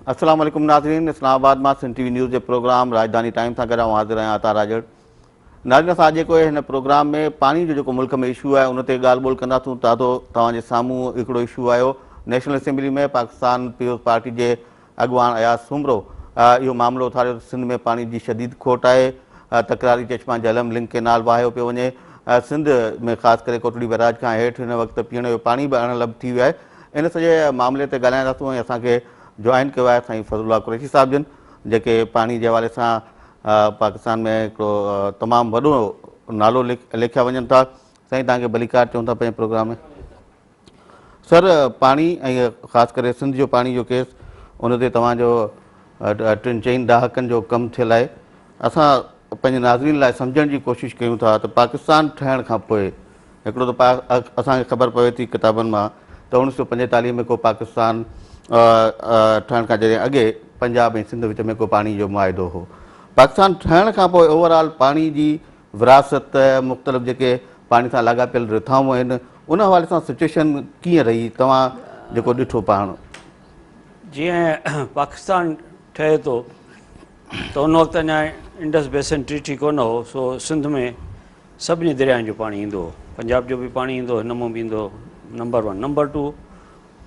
अस्सलाम वालेकुम नाज़रीन, इस्लामाबाद में सिंध टीवी न्यूज़ के प्रोग्राम राजधानी टाइम सां गॾु हाज़िर आहियां अता राजड़। नाज़रीन, असां जेको हिन प्रोग्राम में पानी जो जेको मुल्क में इशू आहे उन ते ॻाल्हि ॿोल कंदासूं। ताज़ो तव्हांजे साम्हूं हिकिड़ो इशू आयो नेशनल असेंबली में। पाकिस्तान पीपुल्स पार्टी के अॻवान अयाज़ सुमरो इहो मामिलो उथारियो। सिंध में पानी की शदीद खोट आहे। तकरारी चश्मा झलम लिंक केनाल वाहियो पियो वञे। सिंध में ख़ासि करे कोटड़ी बैराज खां हेठि हिन वक़्तु पीअण जो पाणी बि अणलभ थी वियो आहे। इन सॼे मामले ते ॻाल्हाईंदासूं ऐं असांखे जॉइन कयो आहे साईं फज़लुल्लाह कुरैशी साहब जन, जेके पानी के हवाले सां पाकिस्तान में हिकिड़ो तमामु वॾो नालो लिखिया वञनि था। साईं तव्हांखे भलीकार चऊं था पंहिंजे प्रोग्राम में। सर, पानी ऐं ख़ासि करे सिंध जो पानी जो केस उन ते तव्हांजो 3-4 ॾहाकनि जो कमु थियल आहे। असां पंहिंजे नाज़रीन लाइ सम्झण जी कोशिशि कयूं था त पाकिस्तान ठहण खां पोइ हिकिड़ो त असांखे ख़बर पवे थी किताबनि मां त 1945 में को पाकिस्तान ठहण खां जॾहिं अॻे पंजाब ऐं सिंध विच में को पानी जो मुआदो हो। पाकिस्तान ठहण खां पोइ ओवरऑल पानी जी विरासत मुख़्तलिफ़ जेके पानी सां लाॻापियल रिथाऊं आहिनि उन हवाले सां सिचुएशन कीअं रही, तव्हां जेको ॾिठो पाण? जीअं पाकिस्तान ठहे थो त उन वक़्तु अञा इंडस बेसिन ट्रीटी कोन हो, सो सिंध में सभिनी दरियाउनि जो पाणी ईंदो हो। पंजाब जो बि पाणी ईंदो हो, हिन मां बि ईंदो हो, नंबर 1। नंबर 2,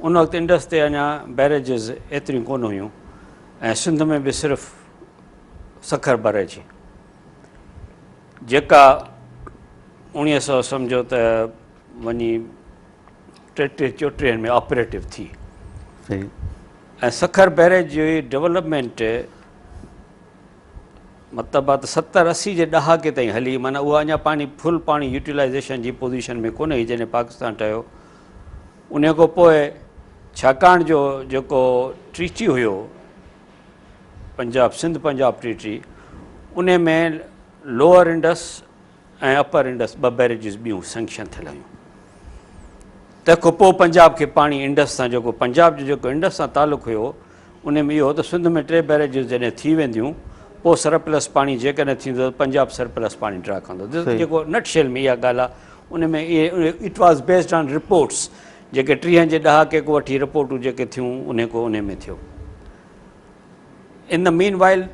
उन वक़्तु इंडस ते अञा बैरेजिस एतिरियूं कोन हुयूं ऐं सिंध में बि सिर्फ़ु सखर बैरेज जेका 1900 सम्झो त वञी 33-34 में ऑपरेटिव थी। सही। ऐं सखर बैरेज जी डेवलपमेंट मतिलबु आहे त 70-80 जे ॾहाके ताईं हली, माना उहा अञा पाणी फुल पाणी यूटिलाइज़ेशन जी पोज़ीशन में कोन्हे हुई जॾहिं पाकिस्तान ठहियो। उन खां पोइ छाकाणि जो जेको ट्रीटी हुयो सिंध पंजाब ट्रीटी, उन में लोअर इंडस ऐं अपर इंडस 2 बैरेजिस ॿियूं सैंक्शन थियल हुयूं। तंहिंखां पोइ पंजाब खे पाणी इंडस सां जेको पंजाब जो जेको इंडस सां तालुक़ु हुयो उन में इहो त सिंध में 3 बैरेजिस जॾहिं थी वेंदियूं पोइ सरप्लस पाणी जेकॾहिं थींदो त पंजाब सरप्लस पाणी ड्रा कंदो। जेको नटशेल में इहा ॻाल्हि आहे। उन में इहे it was based on reports जेके 30 जे ॾहाके को वठी रिपोर्टूं जेके थियूं उन में थियो। इन द मीन वाइल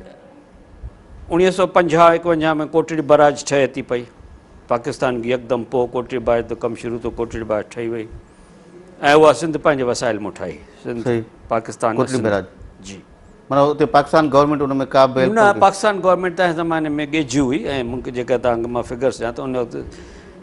1950-51 में कोटड़ी बैराज ठहे थी पई पाकिस्तान की यकदम। पोइ कोटड़ी बैराज जो कमु शुरू थियो, कोटड़ी बैराज ठही वई ऐं उहा सिंध पंहिंजे वसाइल मां ठाही। सिंध पाकिस्तान कोटड़ी बैराज जी, माना उते पाकिस्तान गवर्नमेंट उन में का बि न पाकिस्तान गवर्नमेंट तंहिं ज़माने में ॻेझी हुई ऐं मूंखे जेका तव्हांखे मां फिगर्स ॾियां त उन वक़्तु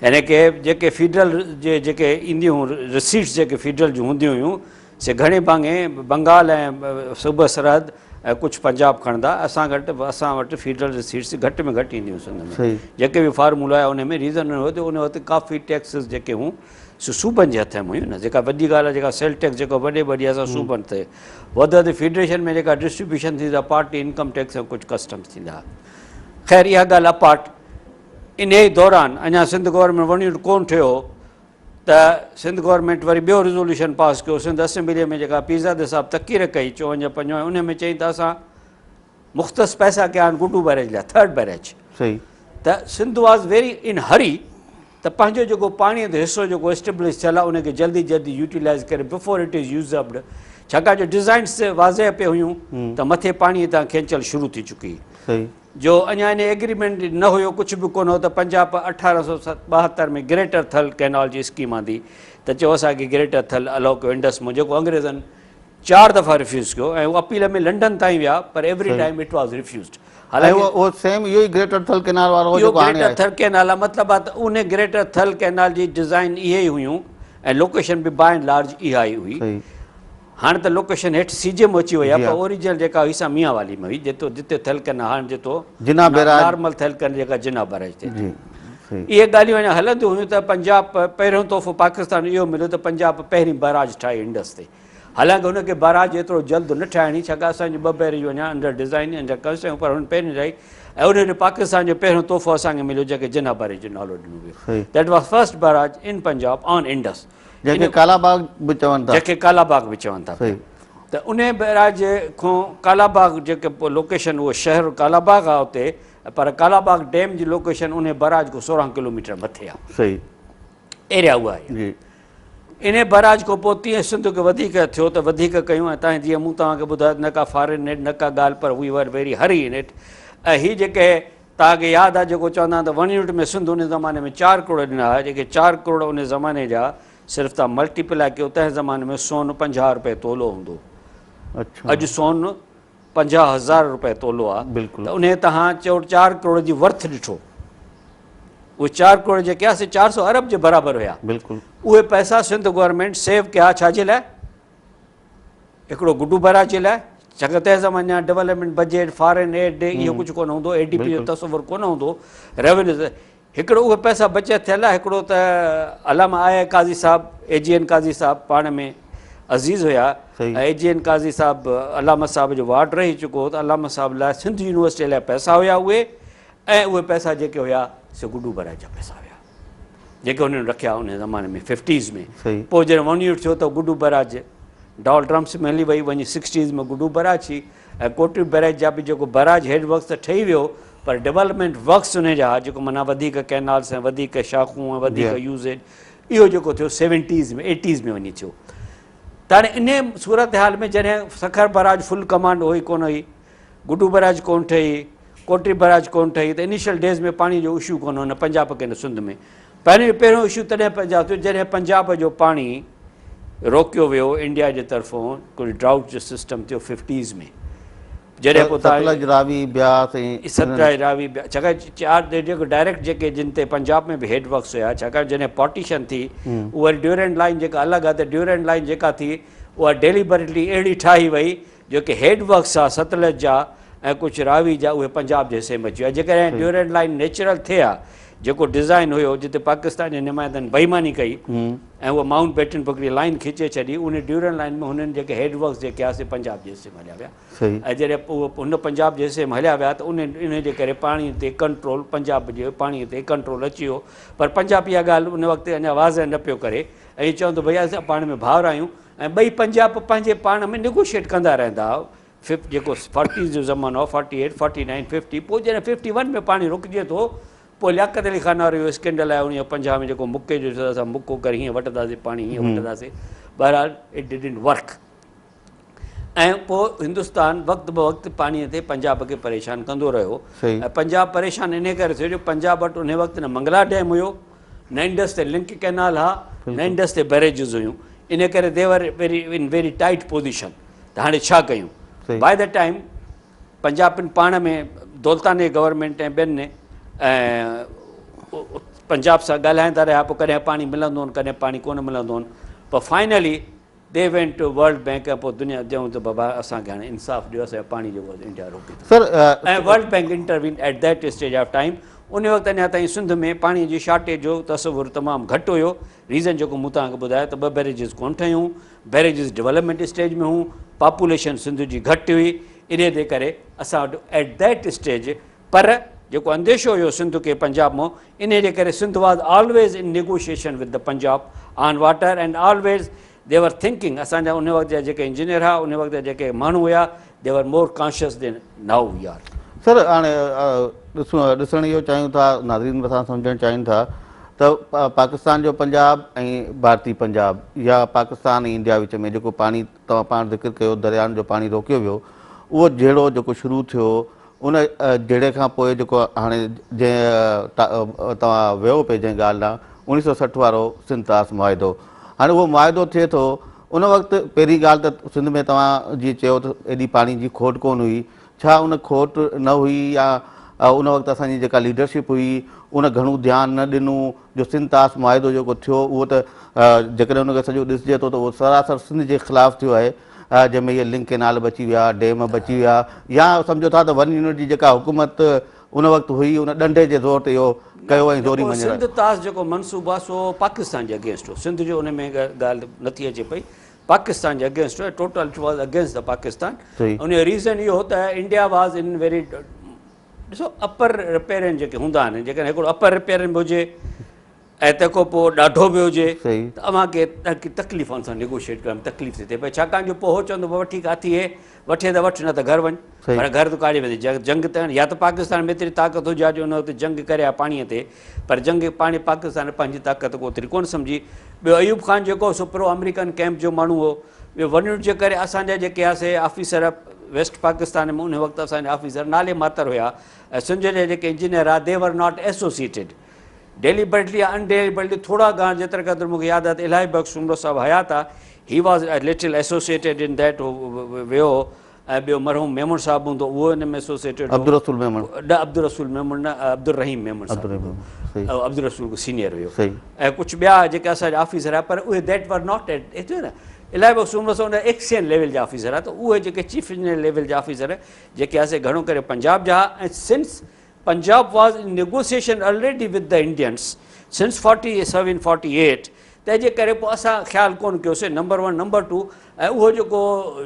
यानी की जेके फीडरल जे जेके ईंदियूं हुयूं रिसीट्स जेके फीडरल जूं हूंदियूं हुयूं से घणे भाङे बंगाल ऐं सूबे सरहद ऐं कुझु पंजाब खणंदा। असां वटि फीडरल रिसीट्स घटि में घटि ईंदियूं सिंध में। जेके बि फार्मूला आहे उन में रीज़न हुयो त उन वक़्तु काफ़ी टैक्सिस जेके हुयूं सो सूबनि जे हथ में हुयूं न। जेका वॾी ॻाल्हि आहे जेका सेल टैक्स जेको वॾी असां सूबनि ते वधि फेडरेशन में जेका डिस्ट्रीब्यूशन थींदी आहे पार्टी इनकम टैक्स ऐं कुझु कस्टम्स थींदा। ख़ैर इहा ॻाल्हि अपार्ट, इन ई दौरान अञा सिंध गवर्नमेंट वञी कोन ठहियो त सिंध गवर्नमेंट वरी ॿियो रिज़ोल्यूशन पास कयो। सिंध असेंबलीअ में जेका पीज़ाद साहब तकीर कई 54-55 उन में चई त असां मुख़्तस पैसा कया आहिनि गुडू बैरेज लाइ, 3rd बैरेज। सही। त सिंध वॉज़ वेरी इन हरी त पंहिंजो जेको पाणीअ जो हिसो जेको एस्टेब्लिश थियल आहे उनखे जल्दी यूटिलाइज़ करे बिफोर इट इज़ यूज़अप्ड। छाकाणि जो डिज़ाइन्स वाज़े पे हुयूं त मथे पाणीअ तां खेंचल शुरू थी चुकी जो अञा इन एग्रीमेंट न हुयो, कुझु बि कोन हो त पंजाब 1872 में ग्रेटर थल कैनाल जी स्कीम आंदी त चयो असांखे ग्रेटर थल अलाउ कयो इंडस में, जेको अंग्रेज़नि 4 दफ़ा रिफ्यूज़ कयो ऐं उहो अपील में लंडन ताईं विया पर एवरी टाइम इट वॉज़ रिफ्यूज़ड। हालांकि सेम इहो ई ग्रेटर थल कैनाल वारो जेको हाणे आहे। ग्रेटर थल कैनाल आहे, मतिलबु आहे त उन ग्रेटर थल कैनाल जी डिज़ाइन इहे ई हुयूं ऐं लोकेशन बि बाय एंड लार्ज इहा ई हुई। हाणे त लोकेशन हेठि सीजे में अची वई आहे पर ओरिजिनल जेका हुई सा मियां वाली में हुई जिते थल कैनाल हाणे जितो नॉर्मल थल कैनाल जेका जिना बैराज ते। इहे ॻाल्हियूं अञा हलंदियूं हुयूं त पंजाब पहिरियों तोहफ़ो पाकिस्तान इहो मिलियो त पंजाब पहिरीं बैराज ठाही इंडस ते। हालांकि हुनखे बैराज एतिरो जल्द न ठाहिणी, छाकाणि असांजी 2 बैरेजूं अञा अंडर डिज़ाइन अंडर कंस्ट्रक्शन पर हुन पहिरीं ठाही ऐं उन पाकिस्तान जो पहिरियों तोहफ़ो असांखे मिलियो जेके जिना बैरेज जो नालो ॾिनो वियो। दैट वॉज फर्स्ट बैराज इन पंजाब ऑन इंडस, जेके कालाबाग बि चवनि था, जेके कालाबाग बि चवनि था। त उन बैराज खां कालाबाग जेके लोकेशन उहो शहर कालाबाग आहे उते, पर कालाबाग डैम जी लोकेशन उन बैराज खां 16 किलोमीटर मथे आहे। सही। एरिया उहा आहे। इन बराज खां पोइ तीअं सिंध खे वधीक थियो त वधीक कयूं ऐं तव्हां जीअं मूं तव्हांखे ॿुधायो न का फॉरेन इट न का ॻाल्हि पर we were very Hari in it ऐं हीअ जेके तव्हांखे यादि आहे जेको चवंदा त 1 यूनिट में सिंध उन ज़माने में 4 करोड़ ॾिना हुआ जेके 4 करोड़ उन ज़माने जा सिर्फ़ु तव्हां मल्टीप्लाए कयो तंहिं ज़माने में सोन 50 रुपए तोलो हूंदो। अच्छा अॼु सोन 50,000 रुपए तोलो आहे। बिल्कुलु। त उन तव्हां चओ 4 करोड़ जी वर्थ ॾिठो, उहे 4 करोड़ जेके आहे से 400 अरब जे बराबरि हुया। बिल्कुलु। उहे पैसा सिंध गवर्नमेंट सेव कया छाजे लाइ? हिकिड़ो गुड्डू बराज जे लाइ, छाकाणि तंहिं ज़माने जा डेवलपमेंट बजट फॉरेन एड इहो कुझु कोन हूंदो, ADP जो तस्वुर कोन हूंदो, रेवेन्यू हिकिड़ो उहे पैसा बचत थियल आहे। हिकिड़ो त अलामा आया काज़ी साहिबु AGN काज़ी साहिबु पाण में अज़ीज़ हुया ऐं AGN काज़ी साहिबु अलामा साहिब जो वार्ड रही चुको हो त अलामा साहिब लाइ सिंध यूनिवर्सिटी लाइ पैसा हुया उहे, ऐं उहे पैसा जेके हुया से गुड्डू बराज जा पैसा हुया जेके हुननि रखिया उन ज़माने में 50s में। पोइ जॾहिं 1 यूनिट थियो त गुड्डू बराज डॉल ड्रम्स में हली वई, वञी 60s में गुड्डू बराज थी ऐं कोटरी बैरेज जा बि जेको बराज हेड वर्क्स त ठही वियो पर डेवलपमेंट वर्क्स उन जा जेको माना वधीक कैनाल्स ऐं वधीक शाखूं ऐं वधीक यूज़ेज इहो जेको थियो 70s में 80s में वञी थियो। त हाणे इन सूरत हाल में जॾहिं सखर बराज फुल कमांड हुई कोन हुई, गुड्डू बराज कोन ठही, कोटरी बराज कोन ठही, त इनिशियल डेज़ में पाणी जो इशू कोन हो न पंजाब के न सिंध में। पहिरियों इशू तॾहिं पैदा थियो जॾहिं पंजाब जो पाणी रोकियो वियो इंडिया जे तरफ़ां, कुझु ड्राउट जो सिस्टम थियो 50s में जॾहिं पोइ सतलज रावी ब्यास ऐं सतलज रावी छाकाणि 4 जेको डायरेक्ट जेके जिन ते पंजाब में बि हेड वर्क्स हुया, छाकाणि जॾहिं पार्टीशन थी उहा ड्यूरेंट लाइन जेका अलॻि आहे त ड्यूरेंट लाइन जेका थी उहा डेलिबरेटली अहिड़ी ठाही वई जेके हेड वर्क्स आहे सतलज जा ऐं कुझु रावी जा उहे पंजाब जे हिसे में अची विया। जेकॾहिं ड्यूरेंट लाइन नेचुरल थिए हा जेको डिज़ाइन हुयो जिते पाकिस्तान जे नुमाइंदनि बेईमानी कई ऐं उहा माउंट बेटन पकड़ी लाइन खीचे छॾी, उन ड्यूरेंट लाइन में हुननि जेके हेड वर्क्स जेके आहे से पंजाब जे हिसे में हलिया विया ऐं जॾहिं उहो हुन पंजाब जे हिसे में हलिया विया त इन जे करे पाणीअ ते कंट्रोल पंजाब जे पाणीअ ते कंट्रोल अची वियो। पर पंजाब इहा ॻाल्हि उन वक़्तु अञा वाज़ह न पियो करे ऐं चवंदो भई असां पाण में भाउर आहियूं ऐं ॿई पंजाब पंहिंजे पाण में निगोशिएट कंदा रहंदा हुआ। जेको 40s जो ज़मानो आहे 48, 49, 50, पोइ जॾहिं 51 में पाणी रुकिजे थो पोइ लियाकत अली खान वारो इहो स्कैंडल आहे 1950 में जेको मुके जो असां मुको करे हीअं वठंदासीं पाणी हीअं वठंदासीं, बहरहाल इट डिडंट वर्क ऐं पोइ हिंदुस्तान वक़्तु ब वक़्तु पाणीअ ते पंजाब खे परेशान कंदो रहियो ऐं पंजाब परेशान इन करे थियो जो पंजाब वटि उन वक़्तु न मंगला डैम हुयो, न इंडस ते लिंक कैनाल हा, न इंडस ते बैरेजिस हुयूं, इन करे देवर इन वेरी टाइट पोज़ीशन। त हाणे छा कयूं? बाय द टाइम पंजाब पाण में दौलतानी गवर्नमेंट ऐं ॿियनि ऐं पंजाब सां ॻाल्हाईंदा रहिया, पोइ कॾहिं पाणी मिलंदो आहिनि कॾहिं पाणी कोन मिलंदो आहिनि, पर finally they went to World Bank ऐं पोइ दुनिया ॾियूं त बाबा असांखे हाणे इंसाफ़ ॾियो, असांजो पाणी जेको इंडिया रोके थो ऐं world bank intervene at that stage of time. उन वक़्तु अञा ताईं सिंध में पाणीअ जी शॉर्टेज जो तस्वुरु तमामु घटि हुयो। रीज़न जेको मूं तव्हांखे ॿुधायो त 2 बैरेजिस कोन ठहियूं, बैरेजिस डेवलपमेंट स्टेज में हूं, पॉपुलेशन सिंध जी घटि हुई, इन जे करे असां वटि एट दैट स्टेज पर जेको अंदेशो हुयो सिंध खे पंजाब मां, इन जे करे सिंध वाज़ ऑलवेज़ इन negotiation with the Punjab on water and always the were thinking. असांजा उन वक़्त जा जेके इंजीनियर हुआ उन वक़्त जा जेके माण्हू हुया दे वर मोर कॉन्शियस देन नाउ वी आर। सर हाणे ॾिसणु इहो चाहियूं था, नाज़रीन बि असां सम्झणु चाहिनि था त पाकिस्तान जो पंजाब ऐं भारतीय पंजाब या पाकिस्तान ऐं इंडिया विच में जेको पाणी तव्हां पाण ज़िक्र कयो दरियानि जो पाणी रोकियो वियो, उहो जहिड़ो जेको शुरू थियो उन जहिड़े खां पोइ जेको हाणे जंहिं तव्हां वियो पिए जंहिं ॻाल्हि लाइ 1960 वारो सिंध तास मुआदो, हाणे उहो मुआदो थिए थो उन वक़्तु पहिरीं ॻाल्हि त सिंध में तव्हां जीअं चयो त एॾी पाणी जी खोट कोन हुई, छा उन खोट न हुई या उन वक़्तु असांजी जेका लीडरशिप हुई उन घणो ध्यानु न ॾिनो जो सिंध तास मुआदो जेको थियो उहो त जेकॾहिं उनखे सॼो ॾिसिजे थो त उहो सरासर सिंध जे ख़िलाफ़ु थियो आहे, जंहिंमें इहे लिंक केनाल बची विया, डैम बची विया, या सम्झो था त 1 यूनिट जी जेका हुकूमत उन वक़्तु हुई उन ॾंडे जे ज़ोर ते इहो कयो ऐं ज़ोरी मञियो। सिंध तास जेको मनसूबो आहे सो पाकिस्तान जे अगेंस्ट हो, सिंध जो उन में ॻाल्हि नथी अचे पई, पाकिस्तान जे अगेंस्ट हो, total it was against the Pakistan. उन जो रीज़न इहो त इंडिया वाज़ इन वेरी ॾिसो अपर रिपेयरिंग जेके हूंदा आहिनि, जेकॾहिं हिकिड़ो अपर रिपेयरिंग हुजे ऐं तंहिंखां पोइ ॾाढो बि हुजे सही। त अव्हांखे तकलीफ़ुनि सां नेगोशिएट करण में तकलीफ़ थी थिए पई, छाकाणि जो पोइ हो चवंदो वठी काथी हे, वठे त वठि, न त घर वञ। सही। पर घर त काॾे वेंदी, जंग त या त पाकिस्तान में एतिरी ताक़त हुजे जो हुन हुते जंग करे पाणीअ ते, पर जंग पाणी पाकिस्तान पंहिंजी ताक़त को ओतिरी कोन सम्झी। ॿियो अयूब ख़ान जेको सो प्रो अमेरिकन कैंप जो माण्हू हो, ॿियो वञण जे करे असांजा जेके हुआसीं ऑफिसर वेस्ट पाकिस्तान में उन वक़्तु असांजा ऑफिसर नाले मातर हुया, ऐं सिंध जा जेके इंजीनियर आहे दे वर नॉट एसोसिएटेड, डेलिबरेटली या अनडेलिबरेटली थोरा घणा जेतिरे क़दुरु मूंखे यादि आहे त इलाही बख़्श उमरो साहब हयात आहे, he was little associated in that वियो। ऐं ॿियो मरहूम मेमून साहिबु हूंदो उहो हिन में एसोसिएटेड, अब्दुल रसूल मेमन, अब्दुल रसूल मेमून न, अब्दुल रहीम मेमून अब्दुल साहिबु रहीम, सही। अब्दुल रसूल को सीनियर हुयो। सही। ऐं कुझु ॿिया जेके असांजा ऑफिसर आहे पर उहे दैट वर नॉट एट न इलाही बख़्श उमरो सां उन एक्सचेंज लेवल जा ऑफिसर आहे, त उहे जेके चीफ इंजीनियर लेवल जा ऑफिसर जेके असां घणो करे पंजाब जा, ऐं since Punjab was in negotiation already with the Indians since 47 48, तंहिंजे करे पोइ असां ख़्यालु कोन कयोसीं, नंबर 1। नंबर 2, ऐं उहो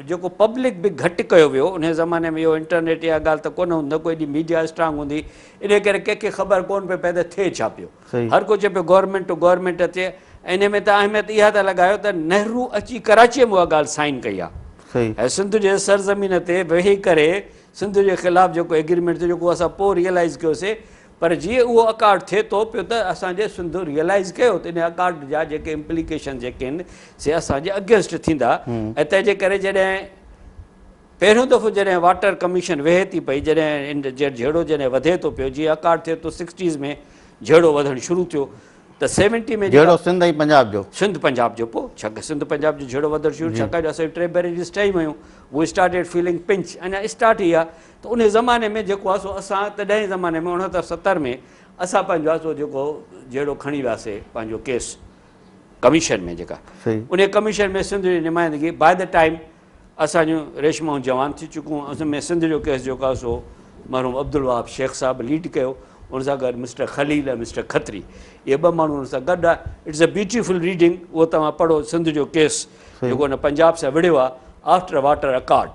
जेको पब्लिक बि घटि कयो वियो उन ज़माने में, इहो इंटरनेट इहा ॻाल्हि त कोन हूंदी, न कोई एॾी मीडिया स्ट्रांग हूंदी, इन करे कंहिंखे ख़बर कोन पई पए त थिए छा पियो। हर को चए पियो गवर्नमेंट टू गवर्नमेंट अचे, इन में त अहमियत इहा त लॻायो त नेहरू अची कराचीअ में उहा ॻाल्हि साइन कई आहे, ऐं सिंध जे सरज़मीन ते वेही करे सिंध जे ख़िलाफ़ु जेको एग्रीमेंट थियो जेको असां पोइ रियलाइज़ कयोसीं, पर जीअं उहो अकार्ड थिए थो पियो त असांजे सिंध रियलाइज़ कयो त इन अकार्ड जा जेके इम्प्लीकेशन जेके आहिनि से असांजे अगेंस्ट थींदा। ऐं तंहिंजे करे जॾहिं पहिरियों दफ़ो जॾहिं वाटर कमीशन वेहे थी पई, जॾहिं झेड़ो जॾहिं वधे थो पियो, जीअं अकार्ड थिए थो 60s में झेड़ो वधणु शुरू थियो, त 70 में झेड़ो सिंध ऐं पंजाब जो, सिंध पंजाब जो पोइ छाकाणि सिंध पंजाब जो झेड़ो वधणु शुरू, छाकाणि जो असांजी 3 बैरेजिस ठही वियूं, उहे स्टार्टेड फीलिंग पिंच, अञा स्टार्ट ई आहे। त उन ज़माने में जेको आहे सो असां तॾहिं ज़माने में 69-70 में असां पंहिंजो आहे सो जेको झेड़ो खणी वियासीं पंहिंजो केस कमीशन में, जेका उन कमीशन में सिंध जी नुमाइंदगी बाय द टाइम असांजूं रेशमाऊं जवान थी चुकियूं, उन में सिंध जो केस जेको आहे सो मरहूम अब्दुल वहाब शेख साहब लीड कयो, उन सां गॾु मिस्टर ख़लील ऐं मिस्टर खत्री, इहे 2 माण्हू उन सां गॾु आहे। इट्स अ ब्यूटीफुल रीडिंग, उहो तव्हां पढ़ो, सिंध जो केस जेको हुन पंजाब सां विढ़ियो आहे आफ्टर वाटर अकार्ड,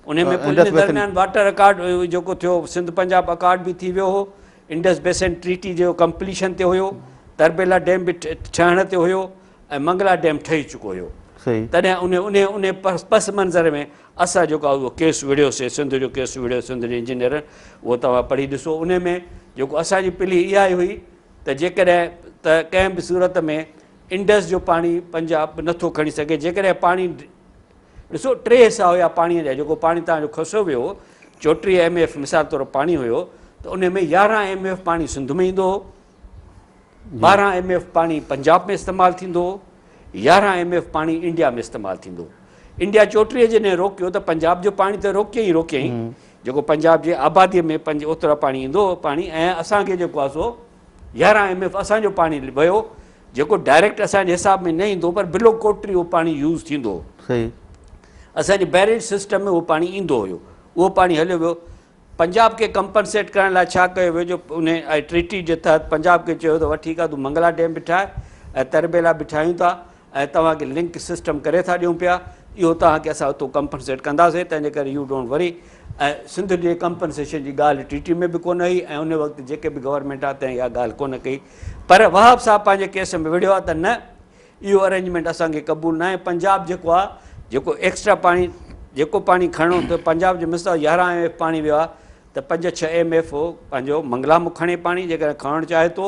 उन में पुल जे दरमियान वाटर अकार्ड जेको थियो, सिंध पंजाब अकार्ड बि थी वियो हो, इंडस बेसिन ट्रीटी जो कंप्लीशन ते हुयो, तरबेला डैम बि ठहण ते हुयो, ऐं मंगला डैम ठही चुको हुयो। तॾहिं उन पस मंज़र में असां जेको आहे उहो केस विढ़ियोसीं, सिंध जो केस विढ़ियो सिंध जे इंजीनियर, उहो तव्हां पढ़ी ॾिसो। उन में जेको असांजी पिली इहा ई हुई त जेकॾहिं त कंहिं बि सूरत में इंडस जो पाणी पंजाब नथो खणी सघे, जेकॾहिं पाणी ॾिसो 3 हिसा हुया पाणीअ जा, जेको पाणी तव्हांजो खसियो वियो 34 MF मिसाल तौरु पाणी हुयो, त उन में 11 MF पाणी सिंध में ईंदो हो, 12 MF पाणी पंजाब में इस्तेमालु थींदो हो, 11 MF पाणी इंडिया में इस्तेमालु थींदो। इंडिया 34 जॾहिं रोकियो त पंजाब जो पाणी त रोकियईं, जेको पंजाब जे आबादीअ में ओतिरा पाणी ईंदो हो पाणी, ऐं असांखे जेको आहे सो 11 MF असांजो पाणी वियो, जेको डायरेक्ट असांजे हिसाब में न ईंदो, पर बिलो कोटरी उहो पाणी यूज़ थींदो हो, असांजे बैरेज सिस्टम में उहो पाणी ईंदो हुयो, उहो पाणी हलियो वियो। पंजाब खे कंपनसेट करण लाइ छा कयो वियो, जो उन ट्रीटी जे तहत पंजाब खे चयो त वठी ठीकु आहे तूं मंगला डैम बि ठाहे ऐं तरबेला बि ठाहियूं था, ऐं तव्हांखे लिंक सिस्टम करे था ॾियूं पिया, इहो तव्हांखे असां उतो कंपनसेट कंदासीं, तंहिंजे करे यू डोंट वरी। ऐं सिंध जे कंपनसेशन जी ॻाल्हि ट्रीटी में बि कोन हुई, ऐं उन वक़्तु जेके बि गवर्नमेंट आहे तंहिं इहा ॻाल्हि कोन कई, पर वहाब साहब पंहिंजे केस में विढ़ियो आहे त न, इहो अरेंजमेंट असांखे क़बूल न आहे। पंजाब जेको आहे, जेको एक्स्ट्रा पाणी जेको पाणी खणो त पंजाब जो मिसाल 11 MF पाणी वियो आहे, त 5-6 MF हो पंहिंजो मंगला में खणे पाणी जेकॾहिं खणणु चाहे थो,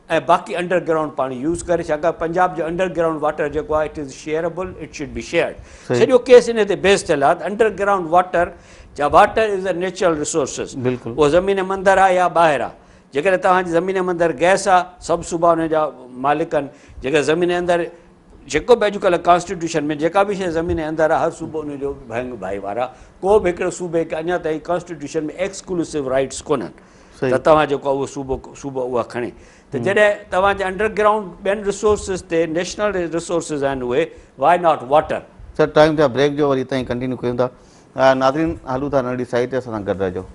ऐं बाक़ी अंडरग्राउंड पाणी यूज़ करे, छाकाणि पंजाब जो अंडरग्राउंड वाटर जेको आहे it is shareable, it should be shared. सॼो केस इन ते बेस थियल आहे त underground water is a natural resources, उहो ज़मीन मंदर आहे या ॿाहिरि आहे। जेकॾहिं तव्हांजी ज़मीन मंदरु गैस आहे, सभु सूबा उन जा मालिक आहिनि, जेके ज़मीन अंदरि जेको बि अॼुकल्ह कॉन्स्टिट्यूशन में जेका बि शइ ज़मीन जे अंदरि आहे, हर सूबो उनजो भाईवार आहे, को बि हिकिड़े सूबे खे अञा ताईं कॉन्स्टिट्यूशन में एक्सक्लूसिव राइट्स कोन्हनि त तव्हां जेको आहे उहो सूबो उहा खणे। त जॾहिं तव्हांजे अंडरग्राउंड ॿियनि रिसोर्सिस ते नेशनल रिसोर्सिस आहिनि उहे, why not water. Sir time थिया ब्रेक जो, वरी ताईं कंटिन्यू कयूं था। नाज़रीन हलूं था नंढी साइड ते, असां सां गॾु रहिजो।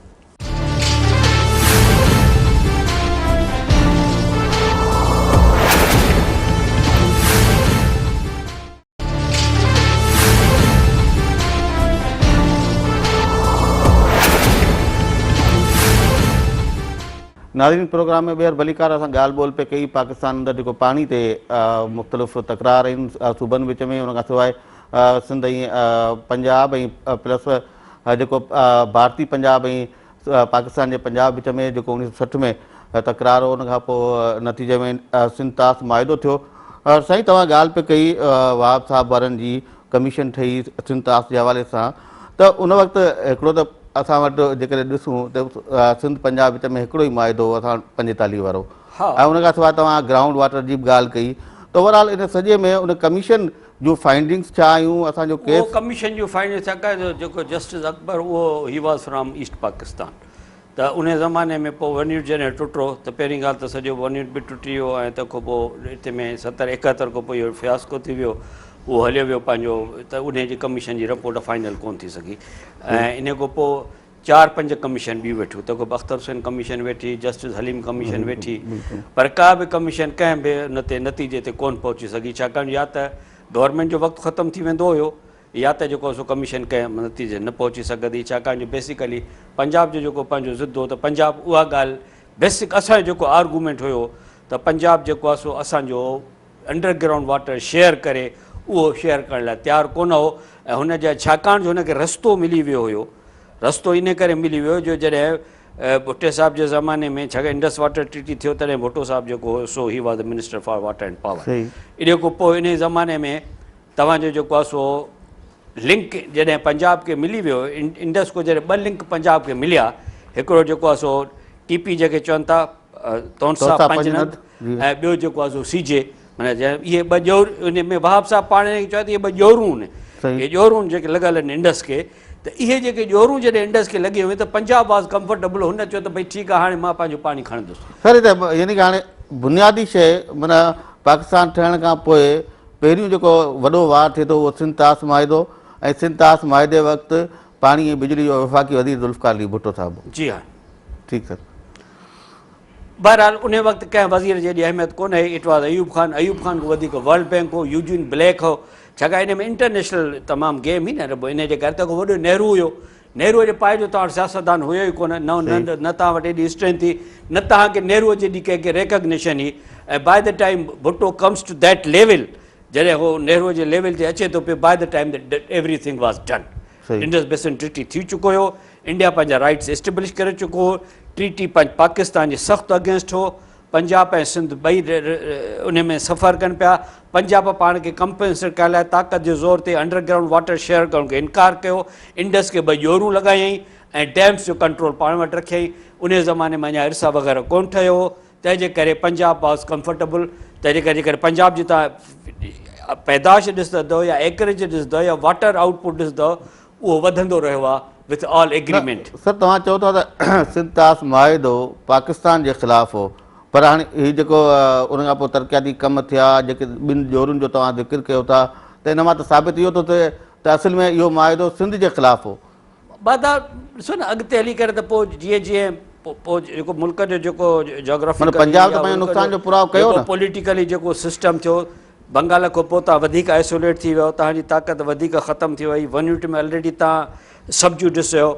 नाज़रीन प्रोग्राम में ॿीहर भलीकार असां ॻाल्हि ॿोल पे कई पाकिस्तान अंदरि जेको पाणी ते मुख़्तलिफ़ तकरार आहिनि सूबनि विच में, उन खां सवाइ सिंध ऐं पंजाब ऐं प्लस जेको भारतीय पंजाब ऐं पाकिस्तान जे पंजाब विच में जेको 1960 में तकरार हो, उन खां पोइ नतीजे में सिंध तास मुआइदो थियो। साईं तव्हां ॻाल्हि पे कई वहाब साहब वारनि जी कमीशन ठही सिंध तास जे हवाले सां, त उन वक़्तु हिकिड़ो त असां वटि जेकॾहिं ॾिसूं त सिंध पंजाब विच में हिकिड़ो ई मुआइदो हो असां 45 वारो, ऐं उन खां सवाइ तव्हां ग्राउंड वाटर जी बि ॻाल्हि कई, त ओवरऑल इन सॼे में उन कमीशन जूं फाइंडिंग्स छा आहियूं? असांजो केस कमीशन जूं फाइंडिंग्स छाकाणि जेको जस्टिस अकबर उहो he was from east Pakistan, त उन ज़माने में पोइ वनयूट जॾहिं टुटो त पहिरीं ॻाल्हि त सॼो वनयूट बि टुटी वियो, ऐं तंहिंखां पोइ हिते में 70-71 खां पोइ इहो फियास्को थी वियो, उहो हलियो वियो पंहिंजो, त उन जी कमीशन जी रिपोर्ट फाइनल कोन थी सघी। ऐं इन खां पोइ 4-5 कमीशन ॿी वेठियूं, त को अख्तर हुसैन कमीशन वेठी, जस्टिस हलीम कमीशन वेठी, पर का बि कमीशन कंहिं बि उन ते नतीजे ते कोन पहुची सघी, छाकाणि या त गवर्नमेंट जो वक़्तु ख़तमु थी वेंदो हुयो, या त जेको सो कमीशन कंहिं नतीजे न पहुची सघंदी, छाकाणि जो बेसिकली पंजाब जो जेको पंहिंजो ज़िद हो, त पंजाब उहा ॻाल्हि बेसिक असांजो जेको आर्गूमेंट हुयो त पंजाब जेको आहे सो असांजो अंडरग्राउंड वाटर शेयर करे उहो शेयर करण लाइ तयारु कोन हो, ऐं हुन जा छाकाणि जो हुनखे रस्तो मिली वियो हुयो, रस्तो इन करे मिली वियो जो जॾहिं भुट्टे साहिब जे ज़माने में छाकाणि इंडस वाटर ट्रीटी थियो तॾहिं भुट्टो साहिब जेको हो सो he was the minister for water and power. इन खां पोइ इन ज़माने में तव्हांजो जेको आहे सो लिंक जॾहिं पंजाब खे मिली वियो, इंडस को जॾहिं 2 लिंक पंजाब खे मिलिया, हिकिड़ो जेको आहे सो टीपी जंहिंखे चवनि था तौनसा पंजनद, ऐं ॿियो जेको आहे सो सीजे, माना इहे 2 ॼोर उन में वहाब साहब पाण चयो त इहे 2 ॼोरूं आहिनि, इहे ॼोरूं जेके लॻल आहिनि इंडस खे, त इहे जेके ॼोरूं जॾहिं इंडस खे लॻी वियूं त पंजाब वाज़ कंफर्टेबल, हुन चयो त भई ठीकु आहे हाणे मां पंहिंजो पाणी खणंदुसि। सर त यानी कि हाणे बुनियादी शइ माना पाकिस्तान ठहण खां पोइ पहिरियों जेको वॾो वार थिए थो उहो सिंध तास मुआइदो, ऐं सिंध तास मुआइदे वक़्तु पाणी ऐं बिजली जो वफ़ाक़ी वज़ीर ज़ुल्फ़िकार अली भुट्टो साहिब। जी हा, ठीकु सर। बहरहाल उन वक़्तु कंहिं वज़ीर जी एॾी अहमियत कोन्हे, इट वॉज़ अयूब खान खां वधीक वर्ल्ड बैंक हो, यूजिन ब्लैक हो, छाकाणि इन में इंटरनेशनल तमामु गेम ई न रहियो, इन जे करे त वॾो नेहरू हुयो, नेहरूअ जे पाए जो तव्हां वटि सियासतदान हुयो ई कोन, न तव्हां वटि एॾी स्ट्रेंथ हुई, न तव्हांखे नेहरूअ जहिड़ी कंहिंखे रिकग्निशन हुई, ऐं by the time Bhutto comes to that level, जॾहिं उहो नेहरूअ जे लेवल ते अचे थो पियो, by the time everything was done, Indus basin treaty थी चुको हुयो, इंडिया पंहिंजा राइट्स एस्टेब्लिश करे चुको हो, ट्रीटी पाकिस्तान जे सख़्तु अगेंस्ट हो, पंजाब ऐं सिंध ॿई उन में सफ़र कनि पिया, पंजाब पाण खे कंपेंसेट करण लाइ ताक़त जे ज़ोर ते अंडरग्राउंड वाटर शेयर करण खे इनकार कयो, इंडस खे 2 ॼोरूं लॻायईं, ऐं डैम्स जो कंट्रोल पाण वटि रखियईं, उन ज़माने में अञा इरसा वग़ैरह कोन ठहियो हो, तंहिंजे करे पंजाब वॉज़ कंफर्टेबल, तंहिंजे करे जेकॾहिं पंजाब जी तव्हां पैदाश ॾिसंदव या एकरेज ॾिसंदव या वाटर आउटपुट ॾिसंदव, उहो वधंदो रहियो आहे विथ ऑल एग्रीमेंट। सर तव्हां चओ था त सिंध तास मुआइदो पाकिस्तान जे ख़िलाफ़ु हो, पर हाणे हीउ जेको उन खां पोइ तरक़ियाती कम थिया, जेके 2 ॼोरुनि जो तव्हां ज़िक्र कयो था, त इन मां त साबित इहो थो थिए त असल में इहो मुआइदो सिंध जे ख़िलाफ़ु हो। बादा ॾिसो न अॻिते हली करे त पोइ जीअं पोइ जेको मुल्क जो जेको जोग्राफी पंजाब त पंहिंजो नुक़सान जो पुराव कयो न, पॉलिटिकली जेको सिस्टम थियो, बंगाल खां पोइ तव्हां वधीक आइसोलेट थी वियो, तव्हांजी ताक़त वधीक ख़तमु थी वई, वनयूट में ऑलरेडी तव्हां सबज्यूडिस हुयो,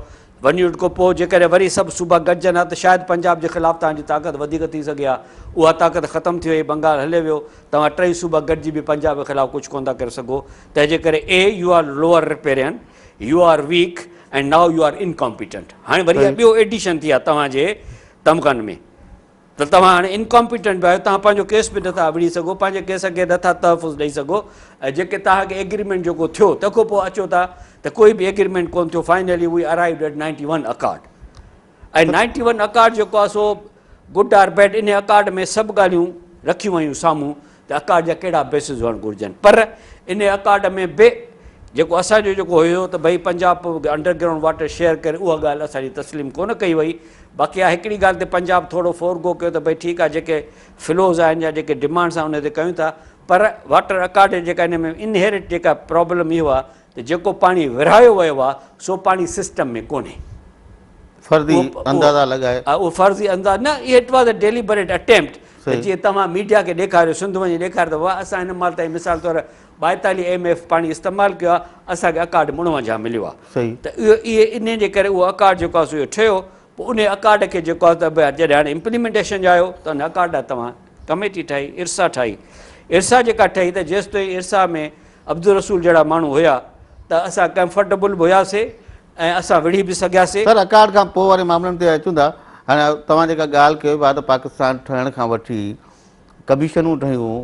वनयूट खां पोइ जेकॾहिं वरी सभु सूबा गॾिजनि हा त शायदि पंजाब जे ख़िलाफ़ु तव्हांजी ताक़त वधीक थी सघे हा, उहा ताक़त ख़तमु थी वई, बंगाल हले वियो, तव्हां 3 सूबा गॾिजी बि पंजाब जे ख़िलाफ़ु कुझु कोन था करे सघो, तंहिंजे करे you are lower riparian, you are weak, and now you are incompetent. हाणे वरी ॿियो एडिशन थी आहे तव्हांजे तमकनि में, त तव्हां हाणे इनकॉम्पिटेंट बि आहियो, तव्हां पंहिंजो केस बि नथा विड़ी सघो, पंहिंजे केस खे नथा तहफ़ुज़ ॾेई सघो, ऐं जेके तव्हांखे एग्रीमेंट जेको थियो तंहिंखां पोइ अचो था त कोई बि एग्रीमेंट कोन थियो, finally we arrived at 91 accord, ऐं 91 अकॉर्ड जेको आहे so good or bad, in accord में सभु ॻाल्हियूं रखियूं वयूं साम्हूं त अकॉर्ड जा कहिड़ा बेसिस हुअणु घुरिजनि, पर इन अकॉर्ड में बि जेको असांजो जेको हुयो त भई पंजाब अंडरग्राउंड वाटर शेयर करे, उहा ॻाल्हि असांजी तस्लीम कोन कई वई। बाक़ी आहे हिकिड़ी ॻाल्हि ते पंजाब थोरो फोरगो कयो त भई ठीकु आहे, जेके फ्लोज़ आहिनि या जेके डिमांड्स आहिनि उन ते कयूं था, पर वाटर अकॉर्ड जेका इन में इनहेरिट जेका प्रॉब्लम इहो आहे त जेको पाणी विरहायो वियो आहे सो पाणी सिस्टम में कोन्हे, फर्ज़ी अंदाज़ा लॻाए, उहो फर्ज़ी अंदाज़ न, it was a deliberate attempt, जीअं तव्हां मीडिया खे ॾेखारियो, सिंध वञी ॾेखारियो त वाह असां हिन महिल ताईं मिसाल तौरु 42 MF पाणी इस्तेमालु कयो आहे, असांखे अकॉर्ड 59 मिलियो आहे, त इहो इन जे करे उहो अकॉर्ड जेको आहे सो इहो ठहियो, पोइ उन अकाड खे जेको आहे त जॾहिं हाणे इम्प्लीमेंटेशन जो आयो त उन अकाड आहे तव्हां कमेटी ठाही, इरसा ठाही, इरसा जेका ठही त जेसि ताईं इरसा में अब्दुल रसूल जहिड़ा माण्हू हुया त असां कंफर्टेबल बि हुयासीं ऐं असां विढ़ी बि सघियासीं। सर अकाड खां पोइ वारे मामलनि ते अचूं था। हाणे तव्हां जेका ॻाल्हि कयो भारत पाकिस्तान ठहण खां वठी कमीशनूं ठहियूं,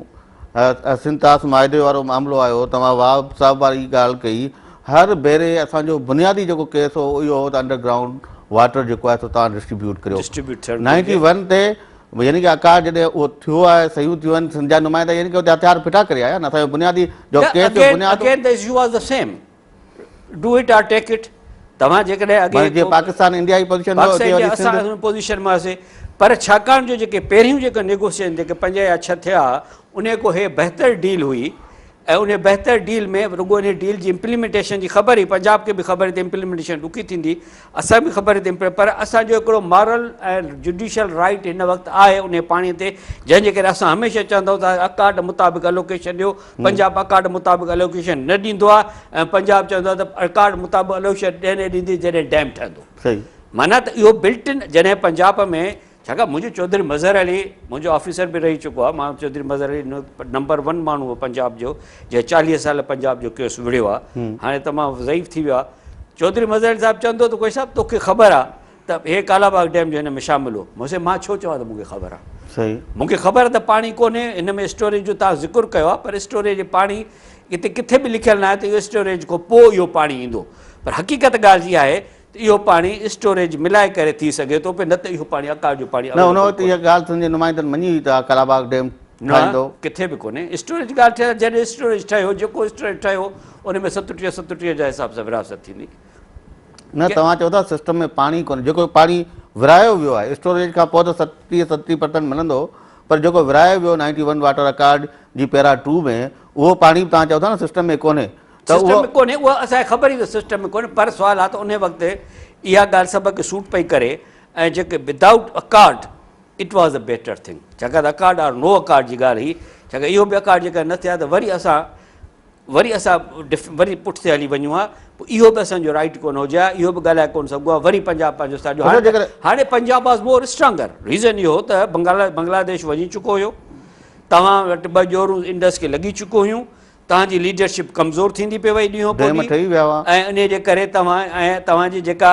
सिंतास माइदे वारो मामिलो आयो, तव्हां वाब साहब वारी ॻाल्हि कई, हर भेरे असांजो बुनियादी जेको केस हो इहो हो त अंडरग्राउंड वाटर जेको आहे सो तव्हां डिस्ट्रीब्यूट करियो। डिस्ट्रीब्यूट थियणु 91 ते यानी कि अकाड जॾहिं उहो थियो आहे, सयूं थियूं आहिनि, सिंध जा नुमाइंदा यानी कि उते हथियार फिटा करे आया न। असांजो बुनियादी जो केस जो बुनियादु Again, the issue was the same. Do it or take it. तव्हां जेकॾहिं अॻे जीअं पाकिस्तान इंडिया जी पोज़ीशन असां पोज़ीशन में हुआसीं, पर छाकाणि जो जेके पहिरियों जेके नेगोशिएशन जेके 5 या 6 थिया उन को हे बहितर डील हुई ऐं उन बहितर डील में रुगो इन डील जी इम्प्लीमेंटेशन जी ख़बर हुई, पंजाब खे बि ख़बर हुई त इम्प्लीमेंटेशन ॾुखी थींदी, असां बि ख़बर हुई, पर असांजो हिकिड़ो मॉरल ऐं जुडिशियल राइट हिन वक़्तु आहे उन पाणीअ ते, जंहिंजे करे असां हमेशह चवंदा आहियूं त अकाड मुताबिक़ अलोकेशन ॾियो। पंजाब अकाड मुताबिक़ अलोकेशन न ॾींदो आहे ऐं पंजाब चवंदो आहे त अकाड मुताबिक़ अलोकेशन ॾियणु ॾींदी जॾहिं डैम ठहंदो। सही माना त इहो बिल्ट इन जॾहिं पंजाब में, छाकाणि मुंहिंजो चौधरी मज़हर अली मुंहिंजो ऑफिसर बि रही चुको आहे, मां चौधरी मज़हर अली नंबर 1 माण्हू हो पंजाब जो, जंहिं 40 साल पंजाब जो केस विढ़ियो आहे, हाणे तमामु ज़ईफ़ थी वियो आहे। चौधरी मज़हर अली साहिबु चवंदो त कोई साहिबु तोखे ख़बर आहे त हे कालाबाग डैम जो हिन में शामिलु हो, मूंखे मां छो चवां त मूंखे ख़बर आहे, सही मूंखे ख़बर आहे त पाणी कोन्हे हिन में स्टोरेज जो तव्हां ज़िक्र कयो आहे, पर स्टोरेज पाणी हिते किथे बि लिखियलु न आहे त इहो स्टोरेज खां पोइ इहो पाणी ईंदो, पर हक़ीक़त ॻाल्हि जी आहे त इहो पाणी स्टोरेज मिलाए करे थी सघे थो पियो, न त इहो पाणी अकाड जो पाणी न उन वक़्तु इहा ॻाल्हि तुंहिंजे नुमाइंदनि मञी हुई त कालाबाग डैम ठाहींदो। न किथे बि कोन्हे स्टोरेज ॻाल्हि थियल, जॾहिं स्टोरेज ठहियो जेको स्टोरेज ठहियो उन में 37 जे हिसाब सां विरासत थींदी। न तव्हां चओ था सिस्टम में पाणी कोन्हे, जेको पाणी विरायो वियो आहे स्टोरेज खां पोइ त 70% मिलंदो, पर जेको विरायो वियो 91 वाटर अकाड जी पैरा 2 में उहो पाणी तव्हां चओ था न सिस्टम में कोन्हे त सिस्टम में कोन्हे, उहा असांखे ख़बर ई त सिस्टम में कोन्हे, पर सुवाल आहे त उन वक़्तु इहा ॻाल्हि सभ खे सूट पई करे ऐं जेके without accord it was a better thing, छाकाणि अकाड और नो अकाड जी ॻाल्हि हुई, छाकाणि इहो बि अकाड जेका न थिया त वरी असां वरी पुठिते हली वञूं हा, पोइ इहो बि असांजो राइट कोन हुजे हा, इहो बि ॻाल्हाए कोन सघूं आहे, वरी पंजाब पंहिंजो साॼो हाणे Punjab was more stronger, reason इहो त बांग्लादेश वञी चुको हुयो, तव्हां वटि 2 जोरूं इंडस खे लॻी चुको हुयूं, तव्हांजी लीडरशिप कमज़ोर थींदी पई वई ॾींहों पोइ, ऐं इन जे करे तव्हांजी जेका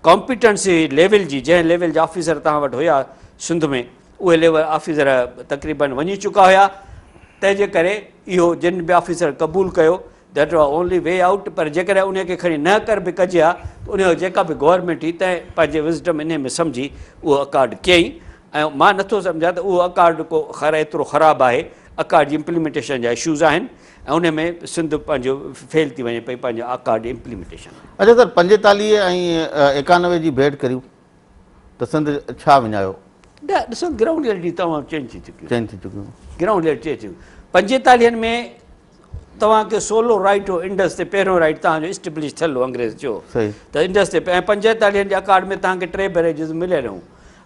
कॉम्पिटेंसी लेवल जी जंहिं लेवल जा ऑफिसर तव्हां वटि हुया सिंध में, उहे लेवल ऑफिसर तक़रीबन वञी चुका हुया, तंहिंजे करे इहो जिन बि ऑफिसर क़बूल कयो that was only way out, पर जेकॾहिं उनखे खणी न कर बि कजे हा त उन जेका बि गवर्नमेंट हुई तंहिं पंहिंजे विज़डम इन में सम्झी उहो अकाड कयईं, ऐं मां नथो सम्झां त उहो अकाड को एतिरो ख़राबु आहे, अकाड जी इम्प्लीमेंटेशन जा इशूज़ आहिनि ऐं उन में सिंध पंहिंजो फेल थी वञे पई पंहिंजो अकाड इम्प्लीमेंटेशन। अच्छा सर 45 ऐं 91 जी भेट करियूं त सिंध छा विञायो? न ॾिसो ग्राउंड रियलिटी तमामु चेंज थी चुकियूं ग्राउंड रियलिटी चेंज थियूं। 45 में तव्हांखे सोलो राइट हो इंडस ते, पहिरियों राइट तव्हांजो इस्टेब्लिश थियल हो अंग्रेज़ जो त इंडस ते, ऐं 45 जे अकाड में तव्हांखे 3 बैरेजिस मिले रहूं,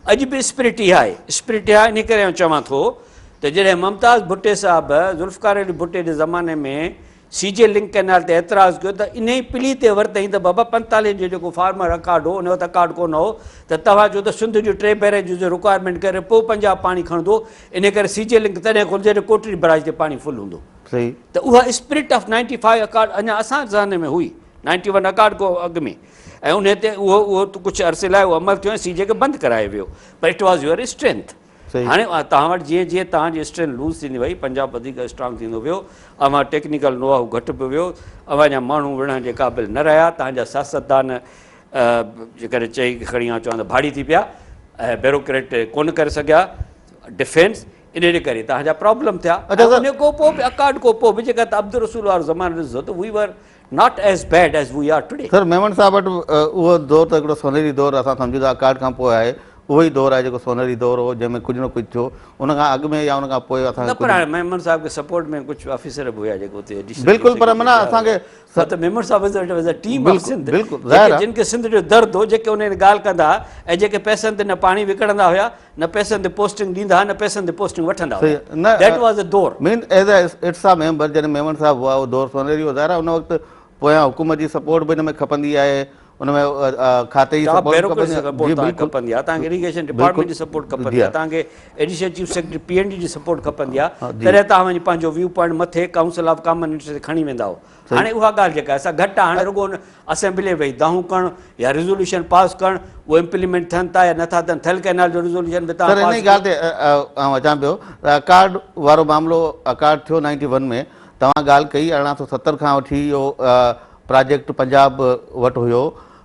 अॼु बि स्पिरिट इहा आहे, स्पिरिट इहा इन करे चवां थो त जॾहिं मुमताज़ भुट्टे साहिबु ज़ुल्फ़कार अली भुट्टे जे ज़माने में सीजे लिंक कैनाल ते एतिराज़ु कयो त इन ई पिली ते वरितईं त बाबा 45 जो जेको फार्मर अकाड हो उन वक़्तु अकाड कोन हो त तव्हां चओ त सिंध जो 3 बैरेज जो रिक्वायरमेंट करे पोइ पंजाब पाणी खणंदो, इन करे सीजे लिंक तॾहिं खोलिजे जॾहिं कोटरी बराज ते पाणी फुल हूंदो। सही त उहा स्पिरिट ऑफ 95 अकाड अञा असां ज़माने में हुई, 91 अकाड को अॻु में, ऐं उन ते उहो कुझु अरसे लाइ उहो अमल थियो ऐं सीजे खे बंदि करायो वियो, पर इट वॉज़ योर स्ट्रेंथ। हाणे तव्हां वटि जीअं जीअं तव्हांजी स्ट्रेंथ लूज़ थींदी वई, पंजाब वधीक स्ट्रांग थींदो वियो, अवां टेक्निकल नोहाउ घटि पियो वियो, अवां जा माण्हू विढ़ण जे क़ाबिल न रहिया, तव्हांजा सियासतदान जेकॾहिं चई खणी चवंदा भाड़ी थी पिया ऐं ब्यूरोक्रेट कोन करे सघिया डिफेंस, इन जे करे तव्हांजा प्रॉब्लम थिया। उन खां पोइ बि अकाड खां पोइ बि जेका त अब्दुल रसूल वारो ज़मानो ॾिसो त we were not as bad as we are today. Sir Memon साहब वटि उहो दौर त हिकिड़ो सोनेरी दौर असां सम्झूं था, अकाड खां पोइ आहे उहो ई दौर आहे जेको सोनेरी दौर हो, जंहिंमें कुझु न कुझु थियो, उन खां अॻु में या उन खां पोइ असां पर हाणे मेमन साहिब खे सपोर्ट में कुझु ऑफिसर बि हुया जेको हुते बिल्कुलु, पर माना असांखे त मेमन साहिब टीम ऑफ सिंध ज़ाहिर जिन खे सिंध जो दर्द हो, जेके उन ॻाल्हि कंदा ऐं जेके पैसनि ते न पाणी विकिणंदा हुया, न पैसनि ते पोस्टिंग ॾींदा, न पैसनि ते पोस्टिंग वठंदा हुया, दैट वाज़ अ दौर। मीन एज़ अ इट्सा मेंबर जॾहिं मेमन साहिब हुआ उहो दौर सोनेरी हो, ज़ाहिर आहे उन वक़्तु पोयां हुकूमत जी सपोर्ट बि हिन में खपंदी आहे, उनमें खाते जी स्टाफ सपोर्ट ब्यूरोक्रेसी खपंदी सपोर्ट जी तव्हांखे बिल्कुलु खपंदी आहे, तव्हांखे इरिगेशन बिल्कुलु डिपार्टमेंट जी सपोर्ट खपंदी जी आहे, तव्हांखे एडिशनल चीफ सेक्रेटरी PND जी सपोर्ट खपंदी आहे, हा, जी। तॾहिं तव्हां वञी पंहिंजो व्यू पॉइंट मथे काउंसिल ऑफ कॉमन इंट्रस्ट ते खणी वेंदा हो। हाणे उहा ॻाल्हि जेका आहे असां घटि आहे, हाणे रुॻो हुन असेंबली भई दाहूं करणु या रिज़ोल्यूशन पास करणु, उहो इम्प्लीमेंट थियनि था या नथा थियनि, थल कैनाल जो रिज़ोल्यूशन बि सर तव्हां इन पास ई ॻाल्हि ते आउं अचां पियो अकार्ड वारो मामिलो अकार्ड थियो 91 में, तव्हां ॻाल्हि कई 1870 खां वठी इहो प्रोजेक्ट पंजाब वटि हुयो,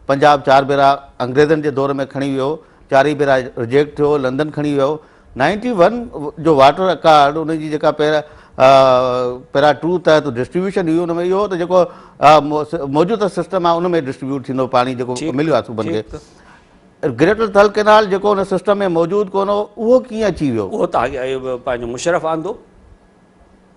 पंजाब 4 भेरा अंग्रेज़नि जे दौर में खणी वियो, 4 भेरा रिजेक्ट थियो, लंडन खणी वियो। 91 जो वाटर अकार्ड उनजी जेका पैरा 2 तहत डिस्ट्रीब्यूशन हुई, उन में इहो त जेको मौजूदा सिस्टम आहे उन में डिस्ट्रीब्यूट थींदो पाणी जेको मिलियो आहे सूबनि खे। ग्रेटर थल कैनाल जेको उन सिस्टम में मौजूदु कोन हो, उहो कीअं अची वियो? उहो तव्हांखे पंहिंजो मुशरफ आंदो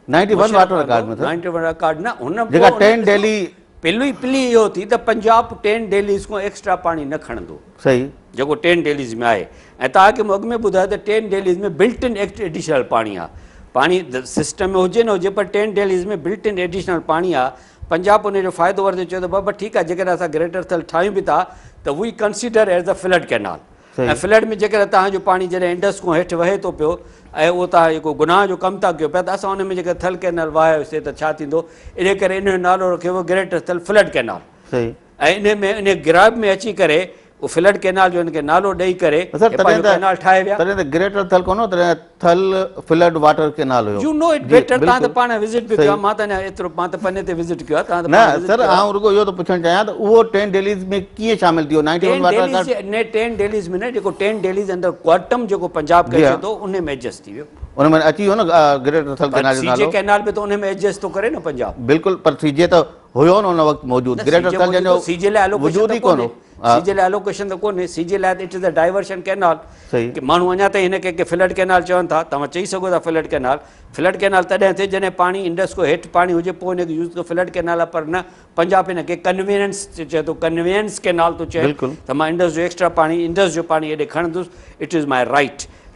91 वाटर अकार्ड में 91 अकार्ड न हुन जेका 10 डेली पिली इहो थी त पंजाब 10 डेलीज़ खां एक्स्ट्रा पाणी न खणंदो, सही जेको 10 डेलीज़ में आहे। ऐं तव्हांखे मूं अॻु में ॿुधायो त 10 डेलीज़ में बिल्ट इन एडिशनल पाणी आहे, पाणी सिस्टम में हुजे न हुजे पर 10 डेलीज़ में बिल्ट इन एडिशनल पाणी आहे। पंजाब उनजो फ़ाइदो वठंदे चयो त बाबा ठीकु आहे, जेकॾहिं असां ग्रेटर थल ठाहियूं बि था त we consider as a flood canal, ऐं फ्लड में जेकॾहिं तव्हांजो पाणी जॾहिं इंडस खां हेठि वहे थो पियो ऐं उहो तव्हां जेको गुनाह जो कमु था कयो पिया, त असां उन में जेका थल कैनाल वाहियोसीं त छा थींदो, इन करे इन जो नालो रखियो वियो ग्रेटर थल फ्लड कैनाल। सही ऐं इन में इन गिराब में अची करे उहो फ्लड कैनाल जो इनखे नालो ॾेई करे कैनाल ठाहे विया। तॾहिं त ग्रेटर थल कोन हो, तॾहिं थल फ्लड वाटर कैनाल हुयो। यू नो इट बेटर, तव्हां त पाण विज़िट बि कयो आहे, मां त अञा एतिरो मां त पने ते विज़िट कयो आहे, तव्हां त न सर आउं रुॻो इहो थो पुछणु चाहियां त उहो 10 डेलीज़ में कीअं शामिल थी वियो? 91 वाटर अकार्ड 10 डेलीज़ में न, जेको 10 डेलीज़ अंदर क्वार्टम जेको पंजाब कयो थो उन में एडजस्ट थी वियो, उन में अची वियो न ग्रेटर थल कैनाल जो सीजे नालो। कैनाल बि त उन में एडजस्ट थो करे न पंजाब। बिल्कुलु, पर सीजे त हुयो न उन वक़्तु मौजूदु, ग्रेटर थल जंहिंजो सीजे लाइ वजूद ई कोन हो। सीजे लाइ एलोकेशन त कोन्हे, सीजे लाइ it is a diversion canal. सही कि माण्हू अञा ताईं हिन खे फ्लड कैनाल चवनि था, तव्हां चई सघो था फ्लड कैनाल। फ्लड कैनाल तॾहिं थिए जॾहिं पाणी इंडस खां हेठि पाणी हुजे पोइ हिनखे यूज़ कयो फ्लड कैनाल आहे, पर न पंजाब हिन खे कन्वीनियंस चए थो, कन्वीनियंस कैनाल थो चए त मां इंडस जो एक्स्ट्रा पाणी इंडस जो पाणी हेॾे खणंदुसि, it is my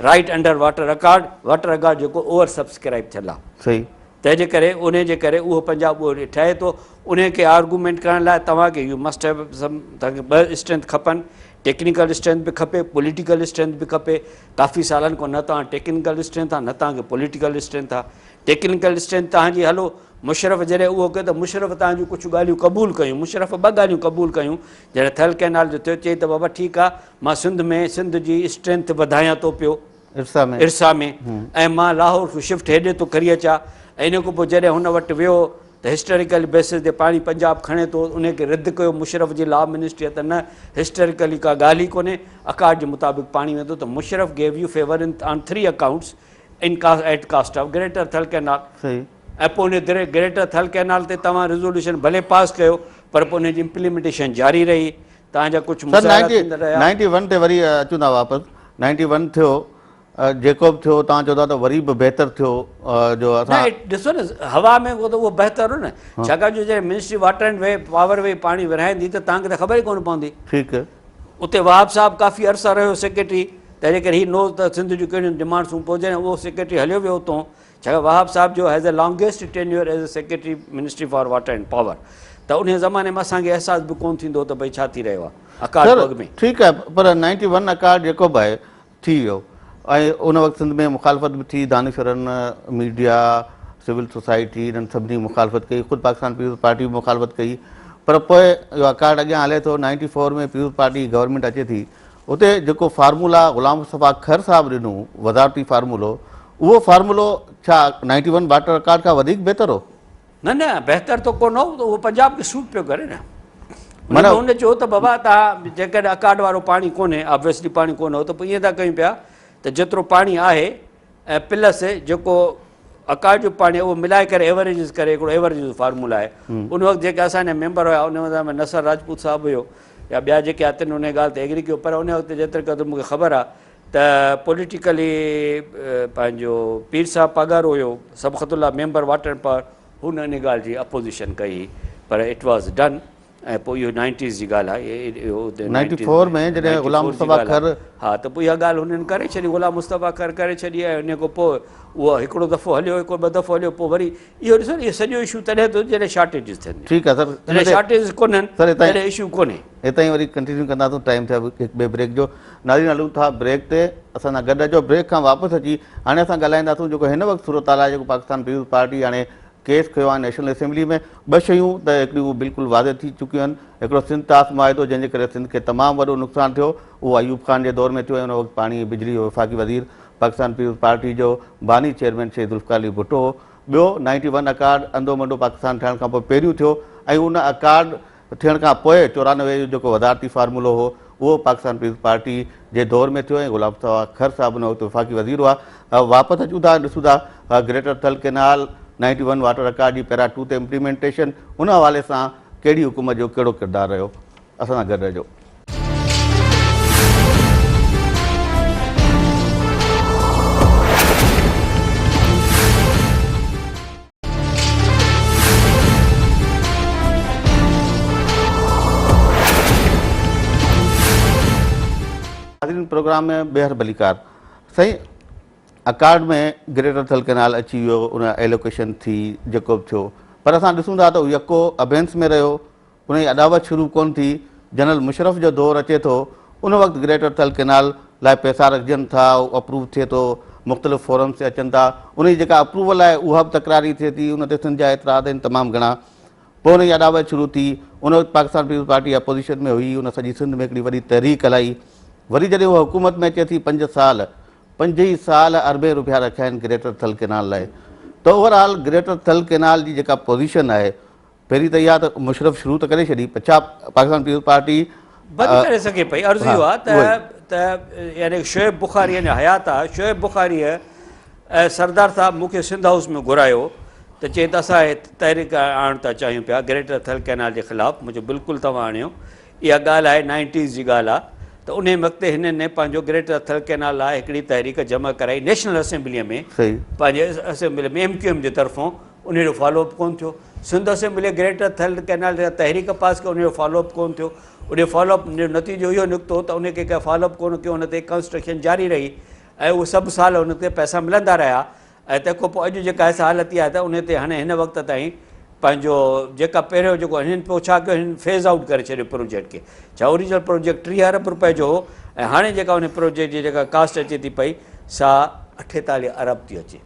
right under water accord जेको ओवर सब्सक्राइब थियल आहे। सही तंहिंजे करे उन जे करे उहो पंजाब उहो ठहे थो। उन खे आर्गूमेंट करण लाइ तव्हांखे यू मस्ट हैव सम, तव्हांखे 2 स्ट्रेंथ खपनि, टेक्निकल स्ट्रेंथ बि खपे, पॉलिटिकल स्ट्रेंथ बि खपे। काफ़ी सालनि खां न तव्हां टेक्निकल स्ट्रेंथ आहे न तव्हांखे पॉलिटिकल स्ट्रेंथ आहे। टेक्निकल स्ट्रेंथ तव्हांजी हलो मुशरफ जॾहिं उहो कयो त मुशरफ तव्हांजूं कुझु ॻाल्हियूं क़बूल कयूं, मुशरफ 2 ॻाल्हियूं क़बूल कयूं। जॾहिं थल कैनाल जो थियो चई त बाबा ठीकु आहे, मां सिंध जी स्ट्रेंथ वधायां थो पियो इरसा में, ऐं मां लाहौर खां शिफ्ट हेॾे थो करी अचां। ऐं इन खां पोइ जॾहिं हुन वटि वियो त हिस्टोरिकल बेसिस ते पाणी पंजाब खणे थो, उनखे रद्द कयो मुशरफ जी लॉ मिनिस्ट्री त न, हिस्टोरिकली का ॻाल्हि ई कोन्हे, अकार्ड जे मुताबिक़ पाणी वेंदो। त Musharraf gave you favour on 3 accounts at cost of greater Thal canal. ऐं पोइ उन ग्रेटर थल कैनाल ते तव्हां रिज़ोल्यूशन भले पास कयो, पर पोइ उनजी इम्प्लीमेंटेशन जारी रही। तव्हांजा कुझु 91 ते वरी अचूं था वापसि, 91 थियो, जेको बि थियो, तव्हां चओ था त वरी बि बहितर थियो जो असां ॾिसो न हवा में उहो बहितर हो न, छाकाणि जो जॾहिं मिनिस्ट्री वाटर एंड वे पावर वे पाणी विरहाईंदी त तव्हांखे त ख़बर ई कोन पवंदी। ठीकु, उते वहाब साहब काफ़ी अरसा रहियो सेक्रेटरी, तंहिंजे करे ही नो त सिंध जूं कहिड़ियूं डिमांड्सूं पोइ जॾहिं उहो सेक्रेटरी हलियो वियो हुतां, छाकाणि वहाब साहब जो has a longest tenure as a secretary ministry for water and power, त उन ज़माने में असांखे अहसासु बि कोन थींदो त भई छा थी रहियो आहे अकार्ड में। ठीकु आहे, पर 91 अकार्ड जेको बि आहे थी वियो, ऐं उन वक़्तु सिंध में मुखालफ़त बि थी, दानिशरनि, मीडिया, सिविल सोसाइटी, इन्हनि सभिनी मुखालफ़त कई, ख़ुदि पाकिस्तान पीपुल्स पार्टी बि मुखालफ़त कई, पर पोइ इहो अकार्ड अॻियां हले थो। 94 में पीपुल्स पार्टी गवर्नमेंट अचे थी, उते जेको फार्मूला ग़ुलाम मुस्तफ़ा खर साहिबु ॾिनो वज़ारती फार्मूलो, उहो फार्मूलो छा 91 वाटर अकार्ड खां वधीक बहितर हो? न बहितर त कोन हो, उहो पंजाब खे सूट पियो करे न। माना हुन चयो त बाबा तव्हां जेकॾहिं अकार्ड वारो पाणी कोन्हे, ऑब्वियसली पाणी कोन हो, त पोइ ईअं था कयूं पिया त जेतिरो पाणी आहे ऐं प्लस जेको अकार्ड जो पाणी उहो मिलाए करे एवरेजिस करे, हिकिड़ो एवरेज फार्मूला आहे। उन वक़्तु जेके असांजा मेंबर हुआ उन में नसर राजपूत साहिबु हुयो या ॿिया जेके अथनि उन ॻाल्हि ते एग्री कयो, पर उन वक़्तु जेतिरे क़दुरु मूंखे ख़बर आहे त पॉलिटिकली पंहिंजो पीर साहिबु पगार हुयो सबख़तुल्ला मेंबर वाटर एंड पावर, हुन इन ॻाल्हि जी अपोज़िशन कई, पर इट वॉज़ डन। ऐं पोइ इहो 90s जी ॻाल्हि आहे, इहो 94 में जॾहिं ग़ुलाम मुस्तफ़ा खर, हा, त पोइ इहा ॻाल्हि हुननि करे छॾी, ग़ुलाम मुस्तफ़ा खर करे छॾी आहे। उन खां पोइ उहो हिकिड़ो दफ़ो हलियो, हिकिड़ो ॿ दफ़ो हलियो, पोइ वरी इहो ॾिसो न, इहो सॼो इशू तॾहिं थो जॾहिं शॉर्टेजिस थियनि। ठीकु आहे सर, जॾहिं शॉर्टेज कोन्हनि सर तॾहिं इशू कोन्हे। हितां ई वरी कंटिन्यू कंदासीं, टाइम थियो हिकु ॿिए ब्रेक जो। नाज़रीन हलूं था ब्रेक ते, असां सां गॾु अचो। ब्रेक खां वापसि अची हाणे असां ॻाल्हाईंदासीं जेको हिन वक़्तु सूरत हाल आहे, जेको पाकिस्तान पीपुल्स पार्टी हाणे केस खयो आहे नेशनल असेंबली में। ॿ शयूं त हिकिड़ी उहे बिल्कुलु वाज़े थी चुकियूं आहिनि। हिकिड़ो सिंध तास मुआहिदो, जंहिंजे करे सिंध खे तमामु वॾो नुक़सानु थियो, उहो अयूब ख़ान जे दौर में थियो ऐं उन वक़्तु पाणी बिजली जो वफ़ाक़ी वज़ीर पाकिस्तान पीपुल्स पार्टी जो बानी चेयरमैन शहीद ज़ुल्फ़िकार अली भुट्टो हो। ॿियो 91 अकार्ड अंदो मंडो पाकिस्तान थियण खां पोइ पहिरियों थियो, ऐं उन अकार्ड थियण खां पोइ 94 जो जेको वज़ारती फार्मूलो हो, उहो पाकिस्तान पीपुल्स पार्टी जे दौर में थियो ऐं ग़ुलाम मुस्तफ़ा खर साहब उन वक़्तु वफ़ाक़ी वज़ीर हुआ। वापसि अचूं था, ॾिसूं था ग्रेटर थल केनाल 91 वाटर अकार्ड जी पैरा 2 ते इम्प्लीमेंटेशन, उन हवाले सां कहिड़ी हुकूमत जो कहिड़ो किरदारु रहियो। असां सां गॾु रहिजो। प्रोग्राम में बेहर भलीकार सही अकार्ड में ग्रेटर थल केनाल अची वियो, उन एलोकेशन थी, जेको बि थियो, पर असां ॾिसूं था त यको अबेंस में रहियो, उन जी अदावत शुरू कोन थी। जनरल मुशरफ जो दौर अचे थो, उन वक़्तु ग्रेटर थल केनाल लाइ पैसा रखजनि था, अप्रूव थिए थो, मुख़्तलिफ़ फोरम से अचनि था, उन जी जेका अप्रूवल आहे उहा बि तकरारी थिए थी, उन ते सिंध जा एतिराज़ आहिनि तमामु घणा। पोइ उन जी अदावत शुरू थी, उन वक़्तु पाकिस्तान पीपुल्स पार्टी अपोज़िशन में हुई, उन सॼी सिंध में हिकिड़ी वॾी तहरीक हलाई। वरी जॾहिं उहा हुकूमत में अचे थी 5 साल, 5 ई साल अरबे रुपया रखिया आहिनि ग्रेटर थल केनाल लाइ। त ओवरऑल ग्रेटर थल केनाल जी जेका पोज़ीशन आहे, पहिरीं त इहा त मुशरफ शुरू त करे छॾी, छा पाकिस्तान पीपुल्स पार्टी बंदि करे सघे पई। अर्ज़ु इहो आहे त यानी शोएब बुखारी यानी हयात आहे, शोएब बुखारीअ सरदार साहब मूंखे सिंध हाउस में घुरायो त चए त असां तहरीक आणणु था चाहियूं पिया ग्रेटर थल केनाल जे ख़िलाफ़ु। मुंहिंजो बिल्कुलु तव्हां आणियो, इहा ॻाल्हि आहे 90s जी ॻाल्हि आहे। त उन वक़्तु हिननि पंहिंजो ग्रेटर थल केनाल लाइ हिकिड़ी तहरीक जमा कराई नेशनल असेंबलीअ में, पंहिंजे असेंबली में MQM जे तरफ़ां। उनजो फॉलोअप कोन थियो। सिंध असेंबली ग्रेटर थल केनाल जा तहरीक पास कयो, उनजो फॉलोअप कोन थियो। उन फॉलोअप जो नतीजो इहो निकितो त उनखे कंहिं फॉलोअप कोन कयो, उन ते कंस्ट्रक्शन जारी रही ऐं उहे सभु साल उन ते पैसा मिलंदा रहिया। ऐं तंहिंखां पोइ अॼु जेका ऐसा हालत इहा आहे त उन ते हाणे हिन वक़्त ताईं पंहिंजो जेका पहिरियों जेको हिननि पोइ छा कयो, हिननि फेज़ आउट करे छॾियो प्रोजेक्ट खे। छा ओरिजिनल प्रोजेक्ट 30 अरब रुपए जो हो ऐं हाणे जेका उन प्रोजेक्ट जी जेका कास्ट अचे थी पई सा 48 अरब थी अचे।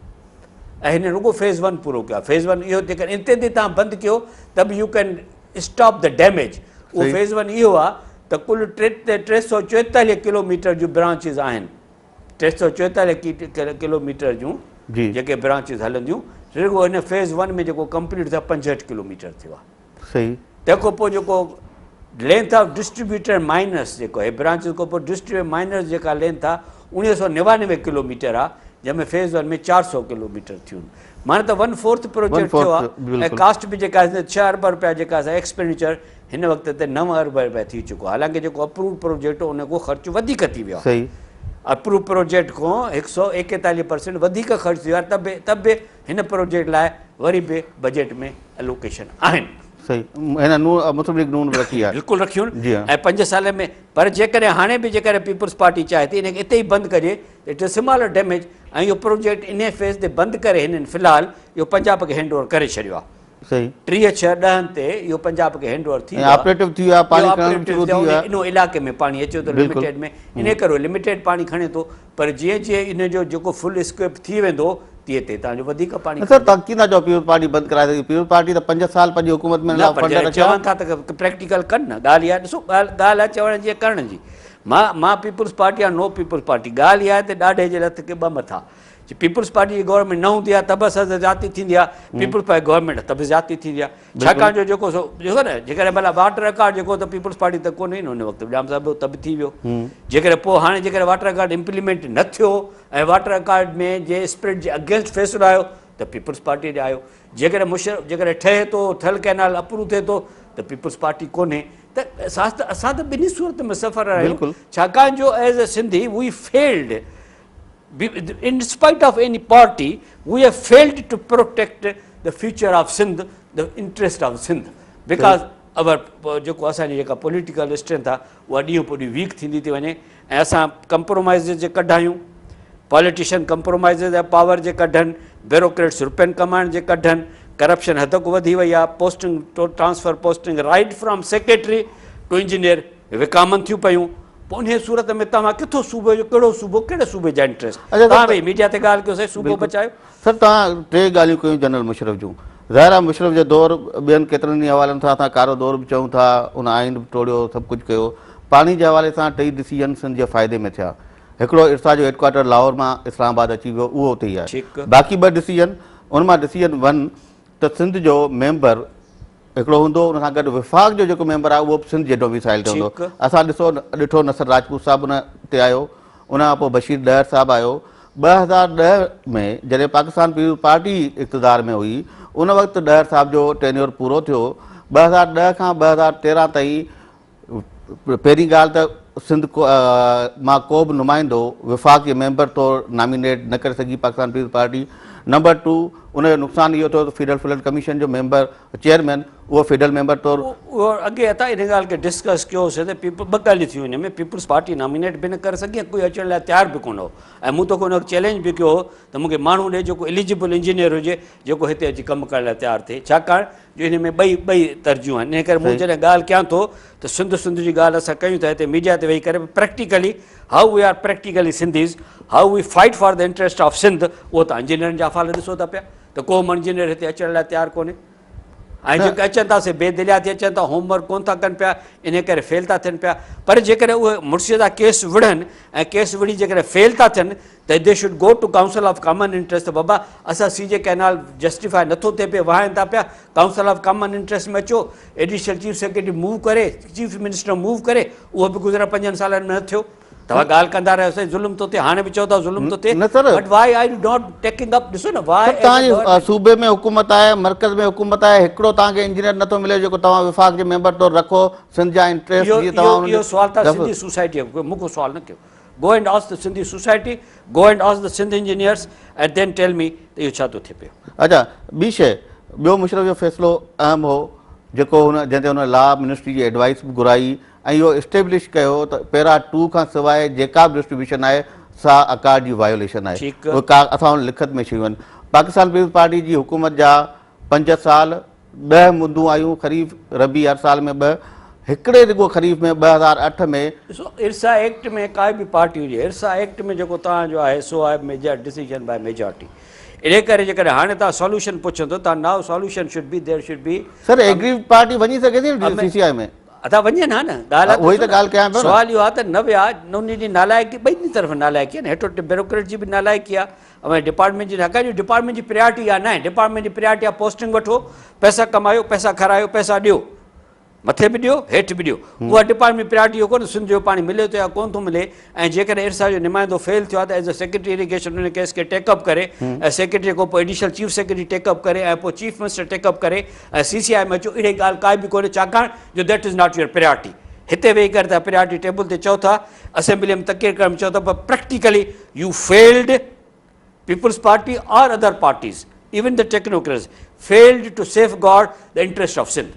ऐं हिन रुगो फेज़ 1 पूरो कयो आहे। फेज़ 1 इहो जेकर इन ते तव्हां बंदि कयो त बि U can stop the damage. उहो फेज़ 1 इहो आहे त कुल 344 किलोमीटर जूं ब्रांचिस आहिनि, 344 किलोमीटर जूं जेके ब्रांचिस हलंदियूं। रुगो हिन फेज़ 1 में जेको कंप्लीट थियो 65 किलोमीटर थियो आहे। सही। तंहिंखां पोइ जेको लेंथ ऑफ डिस्ट्रीब्यूटर माइनस जेको आहे ब्रांचिस खां पोइ डिस्ट्रीब्यूटर माइनस जेका लेंथ आहे 1999 किलोमीटर आहे, जंहिंमें फेज़ 1 में 400 किलोमीटर थियूं। माना त 1/4 प्रोजेक्ट थियो आहे। ऐं कास्ट बि जेका 6 अरब रुपया जेका असां एक्सपेंडिचर हिन वक़्त ते 9 अरब रुपया थी चुको आहे। हालांकि जेको अप्रूव प्रोजेक्ट हो उन खां ख़र्चु वधीक थी वियो आहे। अप्रूव प्रोजेक्ट खां 141% वधीक ख़र्चु थियो आहे। त बि हिन प्रोजेक्ट लाइ वरी बि बजट में एलोकेशन आहिनि। सही, हिन मुस्लिम लीग नून रखी आहे, बिल्कुलु रखियूं ऐं 5 साल में। पर जेकॾहिं हाणे बि जेकॾहिं पीपुल्स पार्टी चाहे थी इनखे इते ई बंदि कजे, इट इज़ स्मॉलर डैमेज। ऐं इहो प्रोजेक्ट इन फेज़ ते बंदि करे हिननि फ़िलहालु इहो पंजाब खे हैंड ओवर करे छॾियो आहे। सही, 3/6 ते इहो पंजाब खे हैंड ओवर थी वियो आहे। इन इलाइक़े में पाणी अचे थो लिमिटेड में, इन करे लिमिटेड पाणी खणे थो। पर जीअं जीअं इन जो जेको फुल स्कोप थी वेंदो तीअं ते तव्हांजो वधीक पाणी। पीपुल्स पार्टी बंदि कराए सघे, पीपुल्स पार्टी त 5 साल पंहिंजी हुकूमत में चवनि था त प्रैक्टिकल कनि न। ॻाल्हि इहा ॾिसो, ॻाल्हि आहे चवण जी करण जी। मां पीपुल्स पार्टी या नो पीपुल्स पार्टी, ॻाल्हि इहा आहे त ॾाढे जे हथ खे ॿ मथा। पीपुल्स पार्टी जी गवर्नमेंट न हूंदी आहे त बि असां ज़ाती थींदी आहे, पीपुल्स पार्टी गवर्नमेंट त बि ज़ाती थींदी आहे। छाकाणि जो जेको ॾिसो न, जेकॾहिं भला वाटर अकार्ड जेको त पीपुल्स पार्टी त कोन्हे न हुन वक़्तु जाम साहिब त बि थी वियो। जेकॾहिं पोइ हाणे जेकॾहिं वाटर अकार्ड इम्प्लीमेंट न थियो ऐं वाटर अकार्ड में जे स्प्रिट जे अगेंस्ट फ़ैसिलो आयो त पीपुल्स पार्टी ॾे आयो। जेकॾहिं मुशरफ जेकॾहिं ठहे थो, थल केनाल अप्रूव थिए थो त पीपुल्स पार्टी कोन्हे। त असां त ॿिन्ही सूरत में सफ़र आहियूं। छाकाणि जो as a Sindhi we failed in spite of any party, we have failed to protect the future of Sindh, the interest of Sindh, because अवर जेको असांजी जेका पॉलिटिकल स्ट्रेंथ आहे उहा ॾींहों पोइ ॾींहुं वीक थींदी थी वञे ऐं असां कंप्रोमाइज़ जे कढायूं, पॉलिटिशियन कंप्रोमाइज़ जा पावर जे कढनि, ब्यूरोक्रेट्स रुपयनि कमाइण जे कढनि, करप्शन हद को वधी वई आहे, posting transfer posting right from secretary to engineer विकामनि थियूं पियूं। पोइ उन सूरत में तव्हां किथो सूबे जो कहिड़ो सूबो कहिड़े सूबे जा इंट्रस्ट तव्हां भई मीडिया ते ॻाल्हि कयोसीं सूबो बचायो। सर तव्हां टे ॻाल्हियूं कयूं जनरल मुशरफ जूं। ज़ाहिर आहे मुशरफ जो दौर ॿियनि केतिरनि ई हवालनि सां असां कारो दौर बि चऊं था, उन आइन बि टोड़ियो, सभु कुझु कयो। पाणी जे हवाले सां टई डिसीजन सिंध जे फ़ाइदे में थिया। हिकिड़ो इर्सा जो हेडक्वार्टर लाहौर मां इस्लामाबाद अची वियो, उहो उते ई आहे। बाक़ी ॿ डिसीजन, उन मां डिसीजन 1 त सिंध जो मेंबर हिकिड़ो हूंदो, उन सां गॾु विफ़ाक़ जो जेको मेंबर आहे उहो बि सिंध जे डोमिसाइल ते हूंदो। असां ॾिठो नसर राजपूत साहिबु उन ते आयो, उन खां पोइ बशीर ॾहर साहिबु आयो। 2010 में जॾहिं पाकिस्तान पीपल्स पार्टी इक़्तिदार में हुई, उन वक़्तु ॾहर साहिब जो टेन्योर पूरो थियो। 2010 खां 2013 ताईं पहिरीं ॻाल्हि त सिंध मां को बि नुमाइंदो विफ़ाक़ जे मेंबर तौरु नॉमिनेट न करे सघी पाकिस्तान पीपल्स पार्टी। नंबर 2 उनजो नुक़सानु इहो थियो त फेडरल फ्लड कमीशन जो मेंबर चेयरमैन उहो फेडरल मेंबर तौरु उहो अॻे असां इन ॻाल्हि खे डिस्कस कयोसीं त ॿ ॻाल्हियूं थियूं हिन में। पीपल्स पार्टी नॉमिनेट बि न करे सघी ऐं कोई अचण लाइ तयारु बि कोन हो। ऐं मूं तोखे हुन चैलेंज बि कयो हो त मूंखे माण्हू ॾे जेको एलिजिबल इंजीनियर हुजे, जेको हिते अची कमु करण लाइ तयारु थिए, छाकाणि जो हिन में ॿई तरजियूं आहिनि। इन करे मूं जॾहिं ॻाल्हि कयां थो त सिंध जी ॻाल्हि असां कयूं था हिते मीडिया ते वेही करे, practically how we are practically Sindhis, how we fight for the interest of Sindh, उहो तव्हां इंजीनियरनि जा फाल ॾिसो था पिया त को बि इंजीनियर हिते अचण लाइ तयारु कोन्हे। ऐं जेके अचनि था से बेदिलिया थी अचनि था, होमवर्क कोन था कनि पिया, इन करे फेल था थियनि पिया। पर जेकॾहिं उहे मुर्शिदा केस विढ़नि ऐं केस विढ़ी जेकॾहिं फेल था थियनि त they should go to council of common interest. बाबा असां सीजे कैनाल जस्टिफाई नथो थिए पियो, वहाइनि था पिया, काउंसिल ऑफ कॉमन इंट्रस्ट में अचो, एडिशनल चीफ सेक्रेटरी मूव करे, चीफ मिनिस्टर मूव करे, उहो बि गुज़िरियल 5 सालनि में न थियो। तव्हां ॻाल्हि कंदा रहियोसीं ज़ुल्म थो थिए, हाणे बि चओ था ज़ुल्म थो थिए, but why are you not taking up? ॾिसो न, व्हाई तव्हांजे सूबे में हुकूमत आहे, मर्कज़ में हुकूमत आहे, हिकिड़ो तव्हांखे इंजीनियर नथो मिले जेको तव्हां विफ़ाक़ जे मेंबर तौरु रखो, सिंध जा इंट्रस्ट। इहो सुवाल था सिंधी सोसाइटी मूंखे सुवाल न कयो। Go and ask the Sindhi society, go and ask the Sindh engineers and then tell me त इहो छा थो थिए पियो। अच्छा, ॿी शइ, ॿियो मुशरफ जो फ़ैसिलो अहम हो जेको हुन जंहिं ते हुन लॉ मिनिस्ट्री जी एडवाइस बि घुराई ऐं इहो इस्टेब्लिश कयो त पैरा 2 खां सवाइ जेका बि डिस्ट्रीब्यूशन आहे सा अकार्ड जी वायोलेशन आहे। असां हुन लिखत में शयूं आहिनि। पाकिस्तान पीपल्स पार्टी जी हुकूमत जा 5 साल 10 मुंदूं आयूं, ख़रीफ़ रबी हर साल में 2, हिकिड़े रुगो ख़रीफ़ में 2008 में। ॾिसो, इर्सा एक्ट में काई बि पार्टी हुजे, इर्सा एक्ट में जेको तव्हांजो आहे सो आहे डिसीजन बाय मेजॉरिटी। इन करे जेकॾहिं हाणे तव्हां सॉल्यूशन पुछो था, तव्हां now solution should be there should be. Sir एग्री पार्टी वञी सघे थी न सीसीआई में? अथा वञे न ॻाल्हि उहो ई त ॻाल्हि कयां पियो। सुवाल इहो आहे त न विया, उन जी नालायकी ॿई तरफ़ नालायकी आहे न, हेठो ब्यूरोक्रेट जी बि नालायकी आहे ऐं डिपार्टमेंट जी हक़ जी। डिपार्टमेंट जी प्रायोरिटी आहे न, डिपार्टमेंट जी प्रायोरिटी आहे पोस्टिंग वठो, पैसा कमायो, पैसा खारायो, पैसा ॾियो, मथे बि ॾियो हेठि बि ॾियो। उहा डिपार्टमेंट प्रायोरिटी हो कोन सिंध जो पाणी मिले थो या कोन थो मिले। ऐं जेकॾहिं इर्सा जो नुमाइंदो फेल थियो आहे त एज़ अ सेक्रेटरी इरिगेशन उन केस खे टेकअप करे ऐं सेक्रेटरी खां पोइ एडिशनल चीफ सेक्रेटरी टेकअप करे ऐं पोइ चीफ मिनिस्टर टेकअप करे ऐं CCI में अचो, अहिड़ी ॻाल्हि काई बि कोन्हे, छाकाणि जो that is not your priority. हिते वेही करे तव्हां प्रायोरिटी टेबल ते चओ था, असेंबली में तक़रीर करण में चओ था, पर practically you failed, Peoples Party और other parties even the technocrats failed to safeguard the interest of Sindh.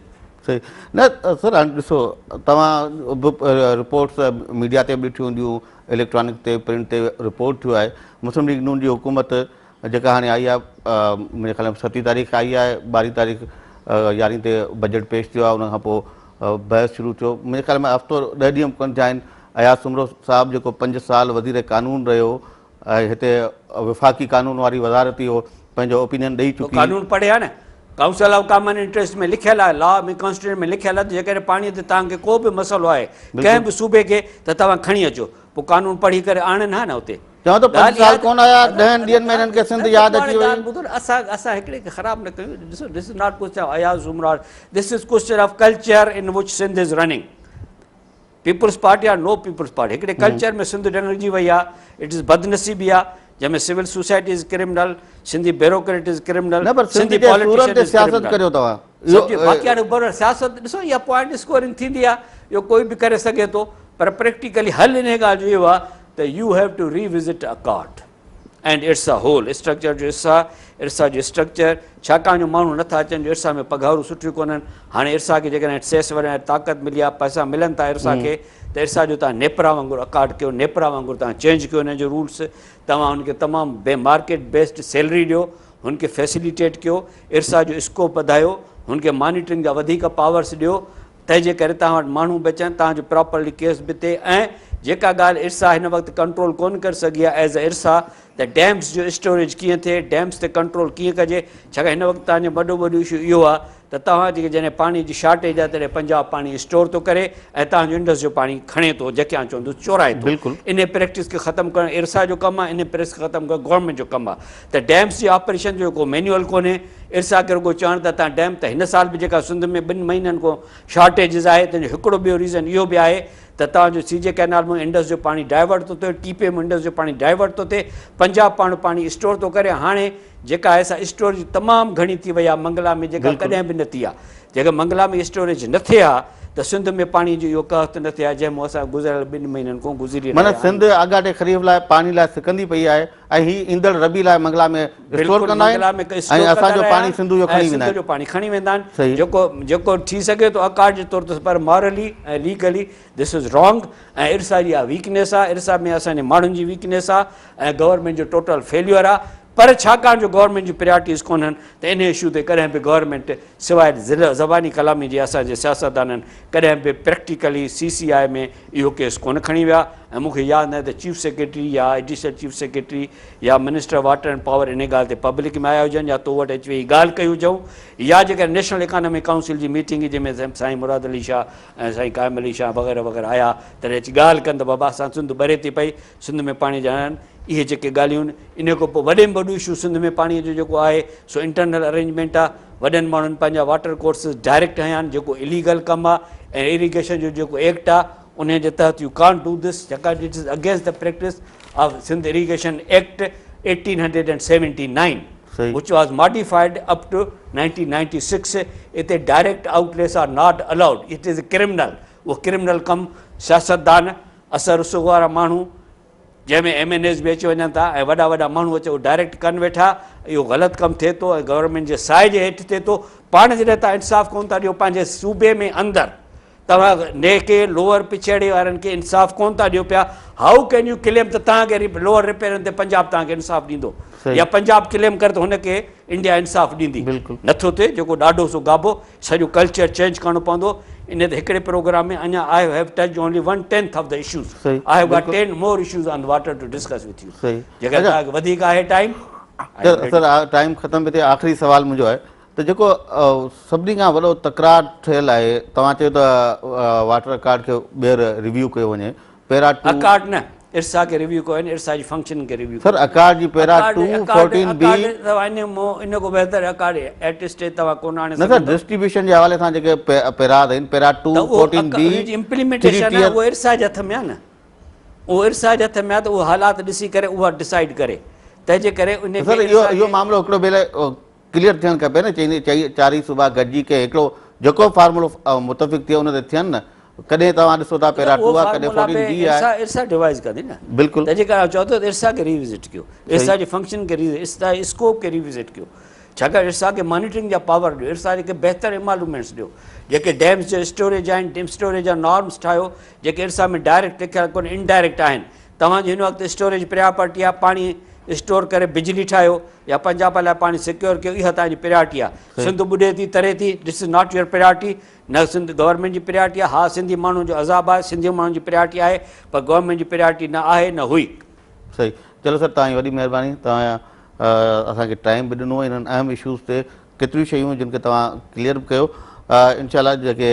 सही न सर, हाणे ॾिसो तव्हां रिपोर्ट्स मीडिया ते बि ॾिठियूं हूंदियूं, इलेक्ट्रॉनिक ते प्रिंट ते रिपोर्ट थियो आहे। मुस्लिम लीग नून जी हुकूमत जेका हाणे आई आहे, मुंहिंजे ख़्याल में 7 तारीख़ आई आहे, 12 तारीख़ 11 ते बजट पेश थियो आहे, उनखां पोइ बहस शुरू थियो। मुंहिंजे ख़्याल में हफ़्तो 10 ॾींहं कोन थिया आहिनि। अयाज़ सुमरो साहिबु जेको 5 साल वज़ीर क़ानून रहियो ऐं हिते विफ़ाक़ी क़ानून वारी वज़ारत हो, पंहिंजो ओपिनियन ॾेई चुकी। क़ानून पढ़े आहे न, काउंसिल ऑफ कॉमन इंट्रस्ट में लिखियल आहे, लॉ में कॉन्स्टिट्यूशन में लिखियल आहे, जेकॾहिं पाणीअ ते तव्हांखे को बि मसइलो आहे कंहिं बि सूबे खे त तव्हां खणी अचो, पोइ क़ानून पढ़ी करे आणनि हा न हुते। चवां थो 5 साल कोन आया, 10 ॾींहंनि में हिननि खे सिंध यादि अची वई। ॿुधो न, असां हिकिड़े खे ख़राबु न कयूं। ॾिसो, this is not question of Ayaz Umran, this is question of culture in which Sindh is running. Peoples Party or no Peoples Party, हिकिड़े कल्चर में सिंध ॾिनजी वई आहे। इट इज़ बदनसीबी आहे जंहिंमें civil society is criminal, Sindhi bureaucrat is criminal, Sindhi politician is सियासत करियो तव्हां। बाक़ी हाणे बराबरि सियासत ॾिसो, इहा पॉइंट स्कोरिंग थींदी आहे, इहो कोई बि करे सघे थो, पर प्रैक्टिकली हल इन ॻाल्हि जो इहो आहे त you have to revisit accord and it's a whole structure जो इर्सा जो स्ट्रक्चर छाकाणि जो माण्हू नथा अचनि जो इर्सा में पघारूं सुठियूं कोन्हनि हाणे इर्सा खे जेकॾहिं सेस वञण ताक़त मिली आहे पैसा मिलनि था इर्सा खे त इर्सा जो तव्हां नेपरा वांगुरु अकार्ड कयो नेपरा वांगुरु तव्हां चेंज कयो हुन जो रूल्स तव्हां हुनखे तमामु मार्केट बेस्ड सैलरी ॾियो हुनखे फैसिलिटेट कयो इर्सा जो स्कोप वधायो हुनखे मॉनिटरिंग जा वधीक पावर्स ॾियो तंहिंजे करे तव्हां वटि माण्हू बि अचनि तव्हांजो प्रॉपरली केस बि थिए ऐं जेका ॻाल्हि इर्सा हिन वक़्तु कंट्रोल कोन करे सघी आहे एज़ अ इर्सा त डैम्स जो स्टोरेज कीअं थिए डैम्स ते कंट्रोल कीअं कजे छाकाणि हिन वक़्तु तव्हांजो वॾो इशू इहो आहे त तव्हां जेके जॾहिं पाणी जी शॉर्टेज आहे तॾहिं पंजाब पाणी स्टोर थो करे ऐं तव्हांजो इंडस जो पाणी खणे थो जेके आउं चवंदुसि चोराए थो बिल्कुलु इन प्रैक्टिस खे ख़तमु करणु इर्सा जो कमु आहे इन प्रैक्टिस खे ख़तमु करणु गवर्नमेंट जो कमु आहे त डैम्स जी ऑपरेशन जो को मैनुअल कोन्हे इर्सा खे रुगो चवणु त तव्हां डैम त हिन साल बि जेका सिंध में 2 महीननि खां शॉर्टेजिस आहे तंहिंजो हिकिड़ो ॿियो रीज़न इहो बि आहे त तव्हांजो सीजे कैनाल में इंडस जो पाणी डाइवर्ट थो थिए टीपे में इंडस जो पाणी डाइवर्ट थो थिए पंजाब पाणी स्टोर थो करे हाणे जेका आहे सा स्टोरेज तमामु घणी थी वई आहे मंगला में जेका कॾहिं बि न थी आहे जेका मंगला में स्टोरेज न थिए हा त सिंध में पाणी जो इहो कहत न थिए जंहिंमें असां गुज़िरियल 2 महीननि खां गुज़री माना सिंध आगाटे खरीफ लाइ पाणी लाइ सिकंदी पई आहे ऐं ही ईंदड़ रबी लाइ मंगला में स्टोर कंदा आहिनि ऐं असांजो पाणी सिंधु जो खणी वेंदा आहिनि पाणी खणी वेंदा आहिनि जेको थी सघे थो अकार्ड जे तौर ते पर मॉरली ऐं लीगली दिस इज़ रॉन्ग ऐं इर्सा जी वीकनेस आहे इर्सा में असांजे माण्हुनि जी वीकनेस आहे ऐं गवर्नमेंट जो टोटल फेल्यूअर आहे पर छाकाणि जो गवर्नमेंट जी प्रायोरिटीज़ कोन्हनि त इन इशू ते कॾहिं बि गवर्नमेंट सवाइ ज़बानी कलामी जी असांजे सियासतदाननि कॾहिं बि प्रैक्टिकली CCI में इहो केस कोन खणी विया ऐं मूंखे यादि न आहे त चीफ सेक्रेटरी या एडिशनल चीफ सेक्रेटरी या मिनिस्टर वाटर एंड पावर इन ॻाल्हि ते पब्लिक में आया हुजनि या तो वटि अची वेही ॻाल्हि कई हुजऊं या जेका नेशनल इकोनॉमिक काउंसिल जी मीटिंग जंहिंमें साईं मुराद अली शाह ऐं साईं कायम अली शाह वग़ैरह वग़ैरह आया तॾहिं अची ॻाल्हि कनि त बाबा असां सिंध भरे थी पई सिंध में पाणी जा इहे जेके ॻाल्हियूं आहिनि इन खां पोइ वॾे में वॾो इशू सिंध में पाणीअ जो जेको आहे सो इंटरनल अरेंजमेंट आहे वॾनि माण्हुनि पंहिंजा वाटर कोर्सिस डायरेक्ट हया आहिनि जेको इलीगल कमु आहे ऐं इरीगेशन जो जेको एक्ट आहे उन जे तहत यू कान डू दिस छाकाणि it is against the practice of Sindh irrigation act 1879 which was modified up to 1996 इते direct outlets are not allowed it is criminal उहो क्रिमिनल कमु सियासतदान असर रसूख वारा माण्हू जंहिंमें MNAs बि अची वञनि था ऐं वॾा माण्हू अची उहो डायरेक्ट कनि वेठा इहो ग़लति कमु थिए थो ऐं गवर्नमेंट जे साए जे हेठि थिए थो पाण जॾहिं तव्हां इंसाफ़ु कोन था ॾियो पंहिंजे सूबे में अंदरि तव्हां नेके लोअर पिछड़े वारनि खे इंसाफ़ु कोन था ॾियो पिया हाउ कैन यू क्लेम त तव्हांखे लोअर रिपेयरनि ते पंजाब तव्हांखे इंसाफ़ु ॾींदो या पंजाब क्लेम करे त हुनखे इंडिया इंसाफ़ु ॾींदी नथो थिए जेको ॾाढो सो गाबो सॼो कल्चर चेंज करणो पवंदो इन ते हिकिड़े प्रोग्राम में अञा I have touch only 1/10 of the issues I have got 10 more issues on water to discuss with you जेका तव्हांखे वधीक आहे टाइम सर टाइम ख़तम थी थिए आख़िरी सवाल मुंहिंजो आहे त जेको सभिनी खां वॾो तकरार थियल आहे तव्हां चयो त वाटर कार्ड खे ॿीहर रिव्यू कयो वञे पैरा अकार्ड न इर्सा के रिव्यू को इर्सा जी फंक्शन के रिव्यू सर अकार्ड जी पैरा 214B इन को बेहतर अकार्ड एटलिस्ट तवा कोन आने न सर डिस्ट्रीब्यूशन जे हवाले सां जेके पैरा आहिनि पैरा 214B इंप्लीमेंटेशन आहे वो इर्सा जे हथ में आहे न वो इर्सा जे हथ में आहे त उहो हालात ॾिसी करे उहा डिसाइड करे तंहिंजे करे उन सर इहो मामिलो हिकिड़ो भेरे क्लियर थियणु खपे न चई चारी सूबा गॾिजी के हिकिड़ो जेको फार्मूलो मुतफ़िक़ थिए उन ते थियनि न कॾहिं तव्हां ॾिसो था पैरा 2 आहे कॾहिं 14B आहे इर्सा डिवाइस कंदी न बिल्कुलु तंहिंजे करे चओ त इर्सा खे रिविज़िट कयो इर्सा जे फंक्शन खे इर्सा स्कोप खे रिविज़िट कयो छाकाणि इर्सा खे मॉनिटरिंग जा पावर ॾियो इर्सा खे बहितर एमालूमेंट्स ॾियो जेके डैम्स जो स्टोरेज आहिनि डैम स्टोरेज जा नॉर्म्स ठाहियो जेके इर्सा में डायरेक्ट लिखियल कोन इनडायरेक्ट आहिनि तव्हांजी हिन वक़्तु स्टोरेज प्रायोरिटी आहे पाणी स्टोर करे बिजली ठाहियो या पंजाब लाइ पाणी सिक्योर कयो इहा तव्हांजी प्रायोरिटी आहे सिंध ॿुॾे थी तरे थी this is not your priority न सिंध गवर्नमेंट जी प्रायोरिटी आहे हा सिंधी माण्हुनि जो अज़ाब आहे सिंधी माण्हुनि जी प्रायोरिटी आहे पर गवर्नमेंट जी प्रायोरिटी न आहे न हुई सही चलो सर तव्हांजी वॾी महिरबानी तव्हां असांखे टाइम बि ॾिनो इन्हनि अहम इशूज़ ते केतिरियूं शयूं जिन खे तव्हां क्लियर बि कयो इनशाला जेके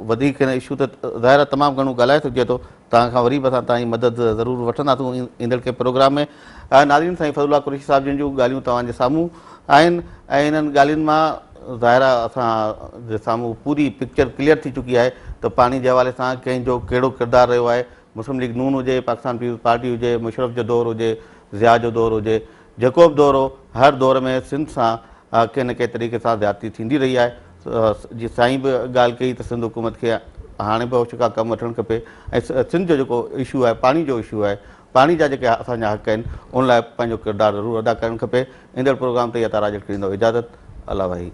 वधीक हिन इशू ते ज़ाहिर तमामु घणो ॻाल्हाए सघिजे थो तव्हां खां वरी बि असां तव्हांजी मदद ज़रूरु वठंदासीं ईंदड़ के प्रोग्राम में नाज़रीन साईं फज़लुल्लाह कुरैशी साहिब जिन जूं ॻाल्हियूं तव्हांजे साम्हूं आहिनि ऐं इन्हनि ॻाल्हियुनि मां ज़ाहिर असांजे साम्हूं पूरी पिक्चर क्लियर थी चुकी आहे त पाणी जे हवाले सां कंहिंजो कहिड़ो किरदारु रहियो आहे मुस्लिम लीग नून हुजे पाकिस्तान पीपल्स पार्टी हुजे मुशरफ जो दौरु हुजे ज़िया जो दौरु हुजे जेको बि दौरु हो हर दौर में सिंध सां कंहिं न कंहिं तरीक़े सां ज़्यादती थींदी रही आहे जीअं साईं बि ॻाल्हि कई त सिंध हुकूमत खे हाणे बि ओचिका कमु वठणु खपे ऐं सिंध जो जेको इशू आहे पाणी जो इशू आहे पाणी जा जेके असांजा हक़ आहिनि उन लाइ पंहिंजो किरदारु ज़रूरु अदा करणु खपे। ईंदड़ प्रोग्राम ते अता राजड़ ॾींदो इजाज़त। अल्लाह भाई।